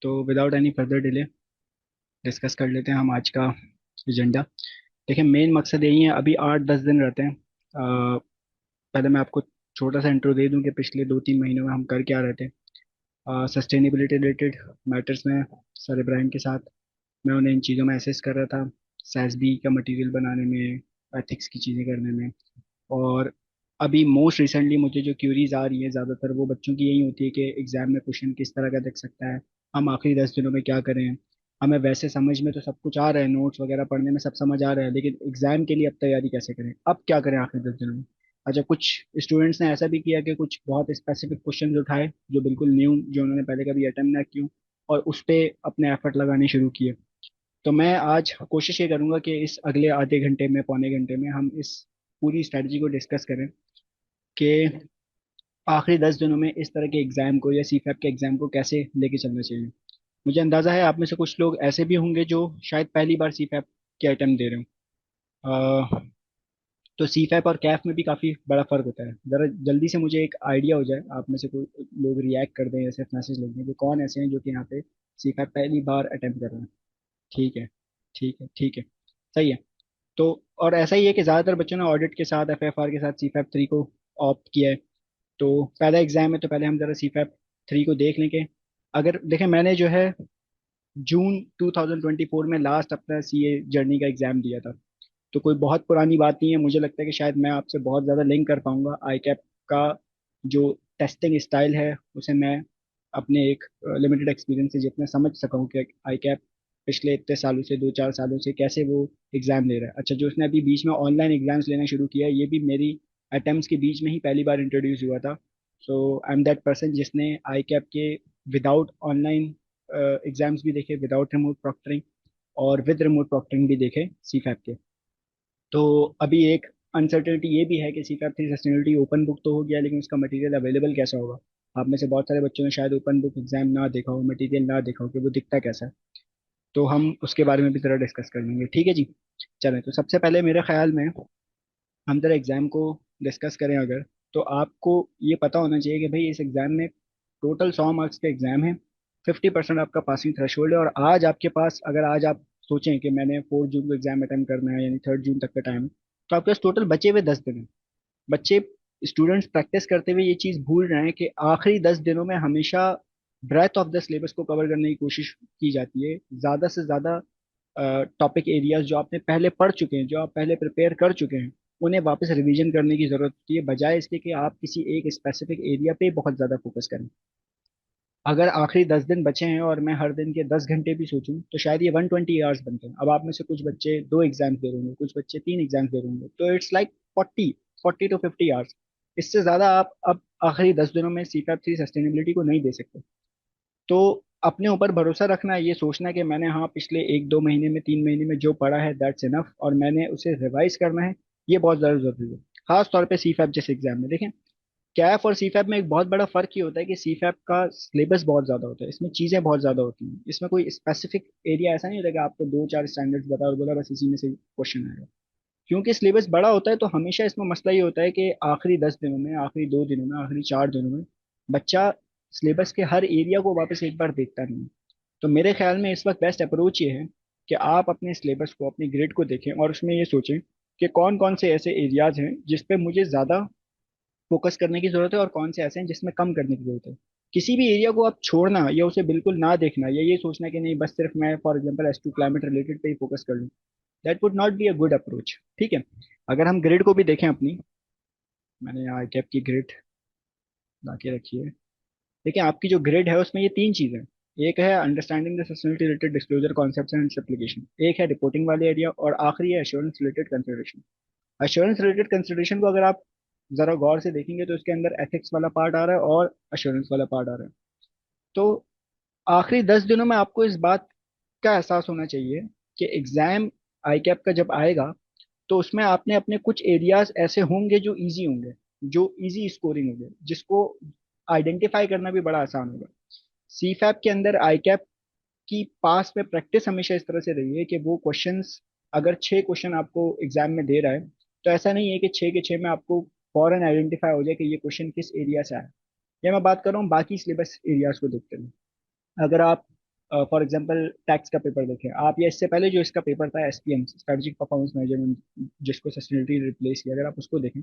तो without any further delay discuss कर लेते हैं हम आज का एजेंडा। देखिए, मेन मकसद यही है। अभी 8-10 दिन रहते हैं। पहले मैं आपको छोटा सा इंट्रो दे दूं कि पिछले 2-3 महीनों में हम कर क्या रहे थे। सस्टेनेबिलिटी रिलेटेड मैटर्स में सर इब्राहिम के साथ मैं उन्हें इन चीज़ों में असिस्ट कर रहा था। SASB का मटेरियल बनाने में, एथिक्स की चीज़ें करने में। और अभी मोस्ट रिसेंटली मुझे जो क्यूरीज आ रही है ज़्यादातर वो बच्चों की यही होती है कि एग्ज़ाम में क्वेश्चन किस तरह का दिख सकता है, हम आखिरी 10 दिनों में क्या करें। हमें वैसे समझ में तो सब कुछ आ रहा है, नोट्स वगैरह पढ़ने में सब समझ आ रहा है, लेकिन एग्ज़ाम के लिए अब तैयारी कैसे करें, अब क्या करें आखिरी 10 दिनों में। अच्छा, कुछ स्टूडेंट्स ने ऐसा भी किया कि कुछ बहुत स्पेसिफिक क्वेश्चन उठाए जो बिल्कुल न्यू, जो उन्होंने पहले कभी अटेम्प्ट ना किए, और उस पर अपने एफर्ट लगाने शुरू किए। तो मैं आज कोशिश ये करूंगा कि इस अगले आधे घंटे में, पौने घंटे में, हम इस पूरी स्ट्रेटजी को डिस्कस करें कि आखिरी 10 दिनों में इस तरह के एग्जाम को या CFAP के एग्जाम को कैसे लेके चलना चाहिए। मुझे अंदाजा है आप में से कुछ लोग ऐसे भी होंगे जो शायद पहली बार CFAP के अटेम्प्ट दे रहे हो। तो CFAP और कैफ में भी काफ़ी बड़ा फर्क होता है। ज़रा जल्दी से मुझे एक आइडिया हो जाए, आप में से कोई लोग रिएक्ट कर दें या सिर्फ मैसेज लिख दें कि कौन ऐसे हैं जो कि यहाँ पे CFAP पहली बार अटेम्प्ट कर रहे हैं। ठीक है, ठीक है, ठीक है, सही है। तो और ऐसा ही है कि ज़्यादातर बच्चों ने ऑडिट के साथ, FFR के साथ CFAP 3 को ऑप्ट किया है। तो पहला एग्जाम है, तो पहले हम जरा CFAP 3 को देख लें कि अगर देखें, मैंने जो है जून 2024 में लास्ट अपना CA जर्नी का एग्जाम दिया था। तो कोई बहुत पुरानी बात नहीं है। मुझे लगता है कि शायद मैं आपसे बहुत ज़्यादा लिंक कर पाऊंगा। आई कैप का जो टेस्टिंग स्टाइल है उसे मैं अपने एक लिमिटेड एक्सपीरियंस से जितना समझ सका हूँ कि आई कैप पिछले इतने सालों से, 2-4 सालों से कैसे वो एग्ज़ाम ले रहा है। अच्छा, जो उसने अभी बीच में ऑनलाइन एग्जाम्स लेना शुरू किया है, ये भी मेरी अटेम्प्ट्स के बीच में ही पहली बार इंट्रोड्यूस हुआ था। सो आई एम दैट पर्सन जिसने आई कैप के विदाउट ऑनलाइन एग्जाम्स भी देखे, विदाउट रिमोट प्रॉक्टरिंग, और विद रिमोट प्रॉक्टरिंग भी देखे CFAP के। तो अभी एक अनसर्टेनिटी ये भी है कि CFAP 3 सस्टेनेबिलिटी ओपन बुक तो हो गया, लेकिन उसका मटेरियल अवेलेबल कैसा होगा। आप में से बहुत सारे बच्चों ने शायद ओपन बुक एग्जाम ना देखा हो, मटेरियल ना देखा हो कि वो दिखता कैसा है। तो हम उसके बारे में भी ज़रा डिस्कस कर लेंगे, ठीक है जी। चलें, तो सबसे पहले मेरे ख्याल में हम ज़रा एग्ज़ाम को डिस्कस करें अगर, तो आपको ये पता होना चाहिए कि भाई इस एग्ज़ाम में टोटल 100 मार्क्स का एग्ज़ाम है। 50% आपका पासिंग थ्रेशोल्ड है। और आज आपके पास, अगर आज आप सोचें कि मैंने 4 जून को एग्ज़ाम अटेम्प्ट करना है, यानी 3 जून तक का टाइम है, तो आपके पास टोटल बचे हुए 10 दिन हैं। बच्चे, स्टूडेंट्स प्रैक्टिस करते हुए ये चीज़ भूल रहे हैं कि आखिरी 10 दिनों में हमेशा ब्रेथ ऑफ द सिलेबस को कवर करने की कोशिश की जाती है। ज़्यादा से ज़्यादा टॉपिक एरियाज जो आपने पहले पढ़ चुके हैं, जो आप पहले प्रिपेयर कर चुके हैं, उन्हें वापस रिवीजन करने की ज़रूरत होती है, बजाय इसके कि आप किसी एक स्पेसिफिक एरिया पे बहुत ज़्यादा फोकस करें। अगर आखिरी 10 दिन बचे हैं और मैं हर दिन के 10 घंटे भी सोचूं, तो शायद ये 120 आवर्स बनते हैं। अब आप में से कुछ बच्चे 2 एग्जाम्स दे रहे होंगे, कुछ बच्चे 3 एग्जाम्स दे रहे होंगे, तो इट्स लाइक 40 टू 50 आवर्स। इससे ज़्यादा आप अब आखिरी 10 दिनों में CFAP 3 सस्टेनेबिलिटी को नहीं दे सकते। तो अपने ऊपर भरोसा रखना, ये सोचना कि मैंने, हाँ, पिछले 1-2 महीने में, 3 महीने में जो पढ़ा है दैट्स इनफ, और मैंने उसे रिवाइज करना है, ये बहुत ज़्यादा जरूरी है। खास तौर पे CFAP जैसे एग्जाम में देखें, कैफ और CFAP में एक बहुत बड़ा फर्क ये होता है कि CFAP का सिलेबस बहुत ज्यादा होता है, इसमें चीजें बहुत ज्यादा होती हैं, इसमें कोई स्पेसिफिक एरिया ऐसा नहीं होता कि आपको 2-4 स्टैंडर्ड्स बता और बोला बस इसी में से क्वेश्चन आएगा। क्योंकि सिलेबस बड़ा होता है, तो हमेशा इसमें मसला ये होता है कि आखिरी 10 दिनों में, आखिरी 2 दिनों में, आखिरी 4 दिनों में बच्चा सिलेबस के हर एरिया को वापस एक बार देखता नहीं है। तो मेरे ख्याल में इस वक्त बेस्ट अप्रोच ये है कि आप अपने सिलेबस को, अपनी ग्रिड को देखें और उसमें ये सोचें कि कौन कौन से ऐसे एरियाज हैं जिस पे मुझे ज़्यादा फोकस करने की जरूरत है, और कौन से ऐसे हैं जिसमें कम करने की जरूरत है। किसी भी एरिया को आप छोड़ना या उसे बिल्कुल ना देखना, या ये सोचना कि नहीं बस सिर्फ मैं for example S2 climate related पे ही फोकस कर लूँ, that would not be a good approach, ठीक है। अगर हम ग्रिड को भी देखें अपनी, मैंने यहाँ कैप की ग्रिड ला के रखी है। देखिए, आपकी जो ग्रिड है उसमें ये 3 चीज़ें हैं। एक है understanding the sustainability related disclosure concepts and its application, एक है रिपोर्टिंग वाले एरिया, और आखिरी है assurance related consideration. Assurance related consideration को अगर आप जरा गौर से देखेंगे तो इसके अंदर एथिक्स वाला पार्ट आ रहा है और एश्योरेंस वाला पार्ट आ रहा है। तो आखिरी 10 दिनों में आपको इस बात का एहसास होना चाहिए कि एग्जाम आई कैप का जब आएगा, तो उसमें आपने अपने कुछ एरियाज ऐसे होंगे जो इजी होंगे, जो इजी स्कोरिंग होंगे, जिसको आइडेंटिफाई करना भी बड़ा आसान होगा। CFAP के अंदर आई कैप की पास में प्रैक्टिस हमेशा इस तरह से रही है कि वो क्वेश्चंस, अगर 6 क्वेश्चन आपको एग्जाम में दे रहा है, तो ऐसा नहीं है कि 6 के 6 में आपको फॉरन आइडेंटिफाई हो जाए कि ये क्वेश्चन किस एरिया से आया है। ये मैं बात कर रहा हूँ बाकी सिलेबस एरियाज को देखते हुए। अगर आप फॉर एग्जांपल टैक्स का पेपर देखें आप, या इससे पहले जो इसका पेपर था एसपीएम, स्ट्रेटेजिक परफॉर्मेंस मैनेजमेंट, जिसको सस्टेनेबिलिटी रिप्लेस किया, अगर आप उसको देखें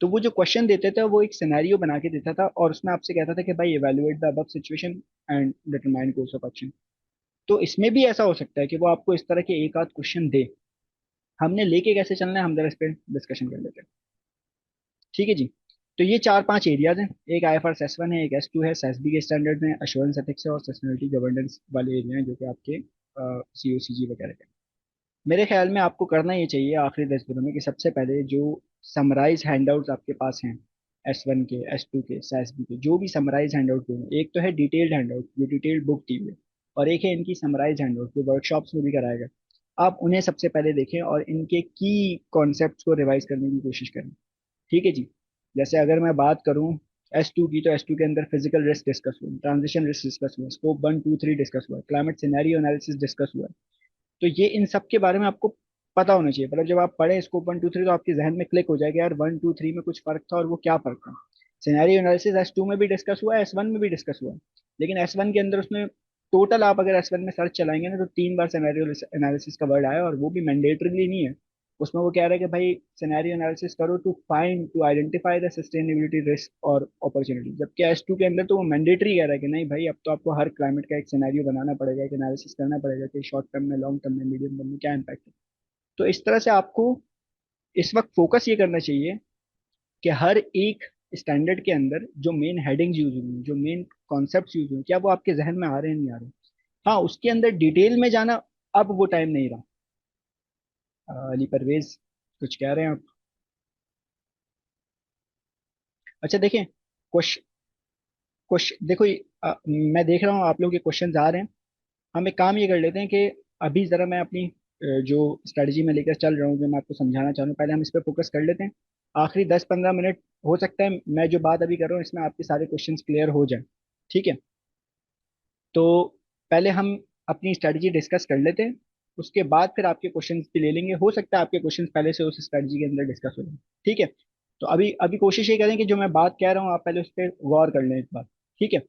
तो वो जो क्वेश्चन देते थे वो एक सिनेरियो बना के देता था, और उसमें आपसे कहता था कि भाई evaluate the above situation and determine course of action. तो इसमें भी ऐसा हो सकता है कि वो आपको इस तरह के एक आध क्वेश्चन दे। हमने लेके कैसे चलना है, हम जरा इस पे डिस्कशन कर लेते हैं। ठीक है जी। तो ये चार पांच एरियाज हैं। एक आईएफआरएस एस 1 है, एक S 2 है, SASB के स्टैंडर्ड में, एश्योरेंस एथिक्स है, और सस्टेनेबिलिटी गवर्नेंस वाले एरिया हैं जो कि आपके COCG वगैरह के। मेरे ख्याल में आपको करना ये चाहिए आखिरी 10 दिनों में कि सबसे पहले जो समराइज हैंडआउट्स आपके पास हैं, S 1 के, S 2 के, SASB के, जो भी समराइज हैंडआउट हैं, एक तो है डिटेल्ड हैंडआउट जो डिटेल्ड बुक दी हुई है, और एक है इनकी समराइज हैंडआउट जो वर्कशॉप्स में भी कराया गया। आप उन्हें सबसे पहले देखें और इनके की कॉन्सेप्ट्स को रिवाइज करने की कोशिश करें। ठीक है जी। जैसे अगर मैं बात करूं S 2 की, तो S 2 के अंदर फिजिकल रिस्क डिस्कस हुआ, ट्रांजिशन रिस्क डिस्कस हुआ, स्कोप 1 2 3 डिस्कस हुआ, क्लाइमेट सिनेरियो एनालिसिस डिस्कस हुआ। तो ये इन सब के बारे में आपको पता होना चाहिए। मतलब जब आप पढ़े स्कोप 1 2 3 तो आपके जहन में क्लिक हो जाएगा यार 1 2 3 में कुछ फर्क था, और वो क्या फर्क था। सिनेरियो एनालिसिस S 2 में भी डिस्कस हुआ है, S 1 में भी डिस्कस हुआ है, लेकिन S 1 के अंदर उसमें टोटल, आप अगर S 1 में सर्च चलाएंगे ना तो 3 बार सिनेरियो एनालिसिस का वर्ड आया, और वो भी मैंडेटरीली नहीं है। उसमें वो कह रहा है कि भाई सिनेरियो एनालिसिस करो to identify the sustainability risk और अपॉर्चुनिटी, जबकि S 2 के अंदर तो वो मैंडेटरी कह रहा है कि नहीं भाई अब तो आपको हर क्लाइमेट का एक सिनेरियो बनाना पड़ेगा, एक एनालिसिस करना पड़ेगा कि शॉर्ट टर्म में, लॉन्ग टर्म में, मीडियम टर्म में क्या इम्पैक्ट है। तो इस तरह से आपको इस वक्त फोकस ये करना चाहिए कि हर एक स्टैंडर्ड के अंदर जो मेन हेडिंग्स यूज हुई हैं, जो मेन कॉन्सेप्ट्स यूज हुए, क्या वो आपके जहन में आ रहे हैं, नहीं आ रहे। हाँ, उसके अंदर डिटेल में जाना अब वो टाइम नहीं रहा। अली परवेज, कुछ कह रहे हैं आप? अच्छा देखें, क्वेश्चन क्वेश्चन देखो मैं देख रहा हूँ आप लोग के क्वेश्चन आ रहे हैं। हम एक काम ये कर लेते हैं कि अभी जरा मैं अपनी जो स्ट्रेटजी में लेकर चल रहा हूँ, जो मैं आपको समझाना चाह रहा हूँ, पहले हम इस पर फोकस कर लेते हैं। आखिरी 10 15 मिनट हो सकता है मैं जो बात अभी कर रहा हूँ इसमें आपके सारे क्वेश्चंस क्लियर हो जाए। ठीक है। तो पहले हम अपनी स्ट्रेटजी डिस्कस कर लेते हैं, उसके बाद फिर आपके क्वेश्चंस भी ले लेंगे। हो सकता है आपके क्वेश्चंस पहले से उस स्ट्रेटजी के अंदर डिस्कस हो जाए। ठीक है। तो अभी अभी कोशिश ये करें कि जो मैं बात कह रहा हूँ आप पहले उस पर गौर कर लें एक बार। ठीक है।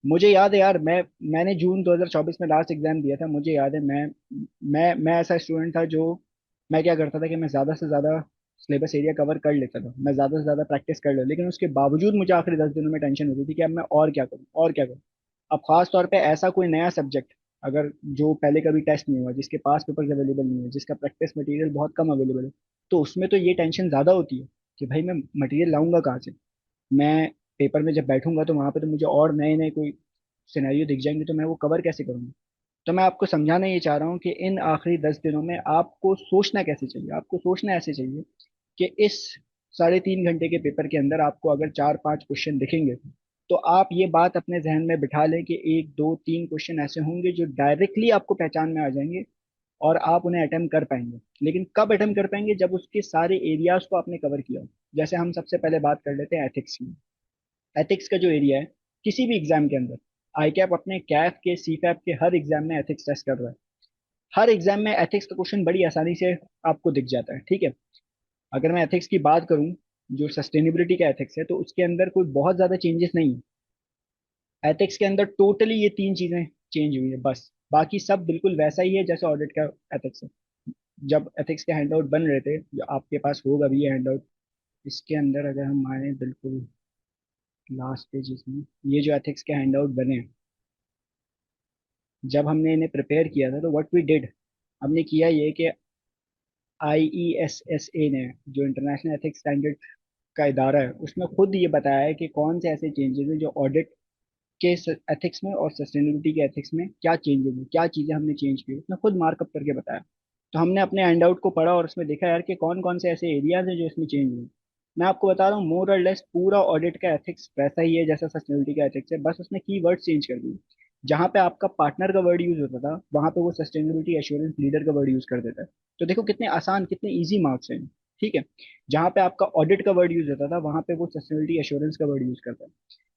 मुझे याद है यार, मैंने जून 2024 में लास्ट एग्जाम दिया था। मुझे याद है मैं ऐसा स्टूडेंट था जो, मैं क्या करता था कि मैं ज़्यादा से ज़्यादा सिलेबस एरिया कवर कर लेता था, मैं ज़्यादा से ज़्यादा प्रैक्टिस कर लेता, लेकिन उसके बावजूद मुझे आखिरी 10 दिनों में टेंशन होती थी कि अब मैं और क्या करूँ और क्या करूँ। अब खास तौर पे ऐसा कोई नया सब्जेक्ट अगर जो पहले कभी टेस्ट नहीं हुआ, जिसके पास पेपर्स अवेलेबल नहीं है, जिसका प्रैक्टिस मटेरियल बहुत कम अवेलेबल है, तो उसमें तो ये टेंशन ज़्यादा होती है कि भाई मैं मटेरियल लाऊंगा कहाँ से। मैं पेपर में जब बैठूंगा तो वहां पे तो मुझे और नए नए कोई सिनेरियो दिख जाएंगे, तो मैं वो कवर कैसे करूंगा। तो मैं आपको समझाना ये चाह रहा हूँ कि इन आखिरी 10 दिनों में आपको सोचना कैसे चाहिए, आपको सोचना ऐसे चाहिए कि इस 3.5 घंटे के पेपर के अंदर आपको अगर 4 5 क्वेश्चन दिखेंगे, तो आप ये बात अपने जहन में बिठा लें कि 1 2 3 क्वेश्चन ऐसे होंगे जो डायरेक्टली आपको पहचान में आ जाएंगे, और आप उन्हें अटेम्प्ट कर पाएंगे। लेकिन कब अटेम्प्ट कर पाएंगे, जब उसके सारे एरियाज को आपने कवर किया हो। जैसे हम सबसे पहले बात कर लेते हैं एथिक्स की। एथिक्स का जो एरिया है किसी भी एग्जाम के अंदर, आई कैप अपने कैफ के, सी फैप के हर एग्जाम में एथिक्स टेस्ट कर रहा है। हर एग्जाम में एथिक्स का क्वेश्चन बड़ी आसानी से आपको दिख जाता है। ठीक है। अगर मैं एथिक्स की बात करूं, जो सस्टेनेबिलिटी का एथिक्स है, तो उसके अंदर कोई बहुत ज्यादा चेंजेस नहीं है। एथिक्स के अंदर टोटली ये तीन चीजें चेंज हुई है बस, बाकी सब बिल्कुल वैसा ही है जैसे ऑडिट का एथिक्स है। जब एथिक्स के हैंडआउट बन रहे थे, जो आपके पास होगा भी ये हैंडआउट, इसके अंदर अगर हम आए बिल्कुल लास्ट पेजेस में, ये जो एथिक्स के हैंडआउट बने हैं, जब हमने इन्हें प्रिपेयर किया था तो व्हाट वी डिड, हमने किया ये कि IESSA ने, जो इंटरनेशनल एथिक्स स्टैंडर्ड का इदारा है, उसने खुद ये बताया है कि कौन से ऐसे चेंजेस हैं जो ऑडिट के एथिक्स में और सस्टेनेबिलिटी के एथिक्स में क्या चेंजेस हैं, क्या चीज़ें हमने चेंज की, उसने खुद मार्कअप करके बताया। तो हमने अपने हैंडआउट को पढ़ा और उसमें देखा यार कि कौन कौन से ऐसे एरियाज हैं जो इसमें चेंज हुए। मैं आपको बता रहा हूँ मोर और लेस पूरा ऑडिट का एथिक्स वैसा ही है जैसा सस्टेनेबिलिटी का एथिक्स है, बस उसने की वर्ड चेंज कर दिए। जहाँ पे आपका पार्टनर का वर्ड यूज होता था, वहां पे वो सस्टेनेबिलिटी एश्योरेंस लीडर का वर्ड यूज कर देता है। तो देखो कितने आसान, कितने इजी मार्क्स हैं। ठीक है। जहाँ पे आपका ऑडिट का वर्ड यूज होता था, वहां पे वो सस्टेनेबिलिटी एश्योरेंस का वर्ड यूज करता है।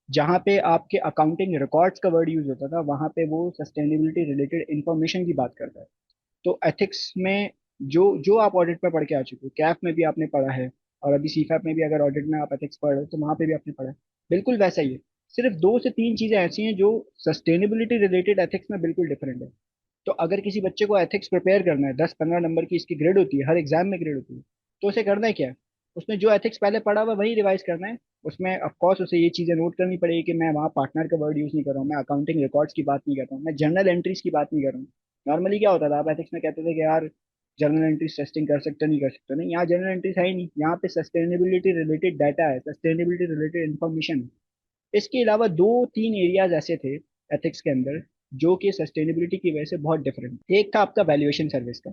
जहाँ पे आपके अकाउंटिंग रिकॉर्ड्स का वर्ड यूज होता था, वहां पे वो सस्टेनेबिलिटी रिलेटेड इंफॉर्मेशन की बात करता है। तो एथिक्स में जो जो आप ऑडिट में पढ़ के आ चुके हो, कैफ में भी आपने पढ़ा है, और अभी सीफैप में भी अगर ऑडिट में आप एथिक्स पढ़ रहे हो तो वहां पे भी आपने पढ़ा है, बिल्कुल वैसा ही है। सिर्फ 2 से 3 चीजें ऐसी हैं जो सस्टेनेबिलिटी रिलेटेड एथिक्स में बिल्कुल डिफरेंट है। तो अगर किसी बच्चे को एथिक्स प्रिपेयर करना है, 10-15 नंबर की इसकी ग्रेड होती है, हर एग्जाम में ग्रेड होती है, तो उसे करना है क्या है? उसने जो एथिक्स पहले पढ़ा हुआ वही रिवाइज करना है। उसमें ऑफ कोर्स उसे ये चीजें नोट करनी पड़ेगी कि मैं वहाँ पार्टनर का वर्ड यूज नहीं कर रहा हूँ, मैं अकाउंटिंग रिकॉर्ड्स की बात नहीं कर रहा हूँ, मैं जर्नल एंट्रीज की बात नहीं कर रहा हूँ। नॉर्मली क्या होता था, आप एथिक्स में कहते थे कि यार जर्नल एंट्रीज टेस्टिंग कर सकते हो, नहीं कर सकते हो। नहीं, यहाँ जर्नल एंट्रीज है ही नहीं, यहाँ पे सस्टेनेबिलिटी रिलेटेड डाटा है, सस्टेनेबिलिटी रिलेटेड इन्फॉर्मेशन है। इसके अलावा 2-3 एरियाज ऐसे थे एथिक्स के अंदर जो कि सस्टेनेबिलिटी की वजह से बहुत डिफरेंट। एक था आपका वैल्यूएशन सर्विस का।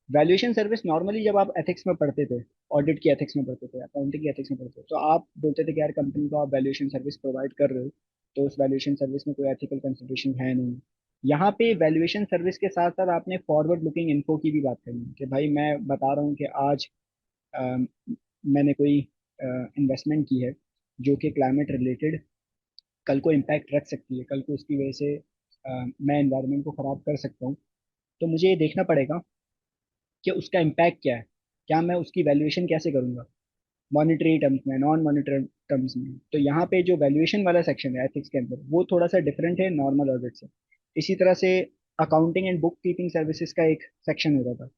वैल्यूएशन सर्विस नॉर्मली जब आप एथिक्स में पढ़ते थे, ऑडिट की एथिक्स में पढ़ते थे, अकाउंटिंग की एथिक्स में पढ़ते थे, तो आप बोलते थे कि यार कंपनी को आप वैल्यूएशन सर्विस प्रोवाइड कर रहे हो, तो उस वैल्यूएशन सर्विस में कोई एथिकल कंसिडरेशन है नहीं। यहाँ पे वैल्यूएशन सर्विस के साथ साथ आपने फॉरवर्ड लुकिंग इन्फो की भी बात करनी है कि भाई मैं बता रहा हूँ कि आज अ, मैंने कोई इन्वेस्टमेंट की है जो कि क्लाइमेट रिलेटेड कल को इम्पैक्ट रख सकती है, कल को उसकी वजह से मैं एनवायरनमेंट को ख़राब कर सकता हूँ। तो मुझे ये देखना पड़ेगा कि उसका इम्पैक्ट क्या है, क्या मैं उसकी वैल्यूएशन कैसे करूँगा, मॉनिटरी टर्म्स में, नॉन मॉनिटरी टर्म्स में। तो यहाँ पे जो वैल्यूएशन वाला सेक्शन है एथिक्स के अंदर वो थोड़ा सा डिफरेंट है नॉर्मल ऑडिट से। इसी तरह से accounting and book keeping services का एक सेक्शन होता था।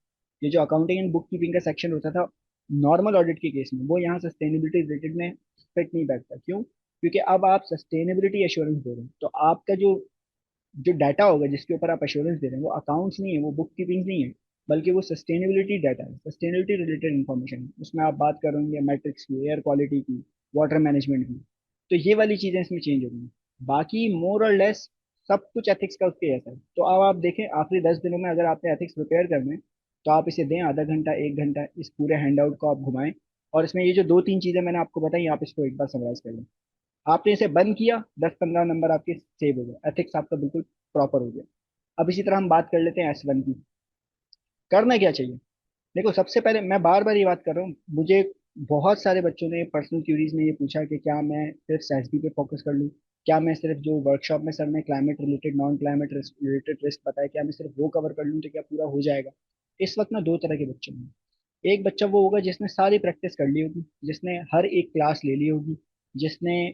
ये जो अकाउंटिंग एंड बुक कीपिंग का सेक्शन होता था नॉर्मल ऑडिट के केस में, वो यहाँ सस्टेनेबिलिटी रिलेटेड में फिट नहीं बैठता। क्यों? क्योंकि अब आप सस्टेनेबिलिटी एश्योरेंस दे रहे हैं, तो आपका जो जो डाटा होगा जिसके ऊपर आप एश्योरेंस दे रहे हैं वो अकाउंट्स नहीं है, वो बुक कीपिंग नहीं है, बल्कि वो सस्टेनेबिलिटी डाटा है, सस्टेनेबिलिटी रिलेटेड इन्फॉर्मेशन है। उसमें आप बात करेंगे मैट्रिक्स की, एयर क्वालिटी की, वाटर मैनेजमेंट की। तो ये वाली चीजें इसमें चेंज हो गई। बाकी मोर और लेस सब कुछ एथिक्स का उसके जैसा है। तो अब आप देखें आखिरी 10 दिनों में अगर आपने एथिक्स प्रिपेयर करने हैं, तो आप इसे दें आधा घंटा 1 घंटा, इस पूरे हैंड आउट को आप घुमाएं, और इसमें ये जो 2-3 चीजें मैंने आपको बताई आप इसको एक बार समराइज कर लें। आपने इसे बंद किया, 10-15 नंबर आपके सेव हो गए, एथिक्स आपका बिल्कुल प्रॉपर हो गया। अब इसी तरह हम बात कर लेते हैं S1 की। करना क्या चाहिए? देखो सबसे पहले मैं बार बार ये बात कर रहा हूँ, मुझे बहुत सारे बच्चों ने पर्सनल क्यूरीज में ये पूछा कि क्या मैं सिर्फ SASB पे फोकस कर लूँ, क्या मैं सिर्फ जो वर्कशॉप में सर ने climate related non climate related risk बताया क्या मैं सिर्फ वो कवर कर लूँ तो क्या पूरा हो जाएगा? इस वक्त ना दो तरह के बच्चे हैं। एक बच्चा वो होगा जिसने सारी प्रैक्टिस कर ली होगी, जिसने हर एक क्लास ले ली होगी, जिसने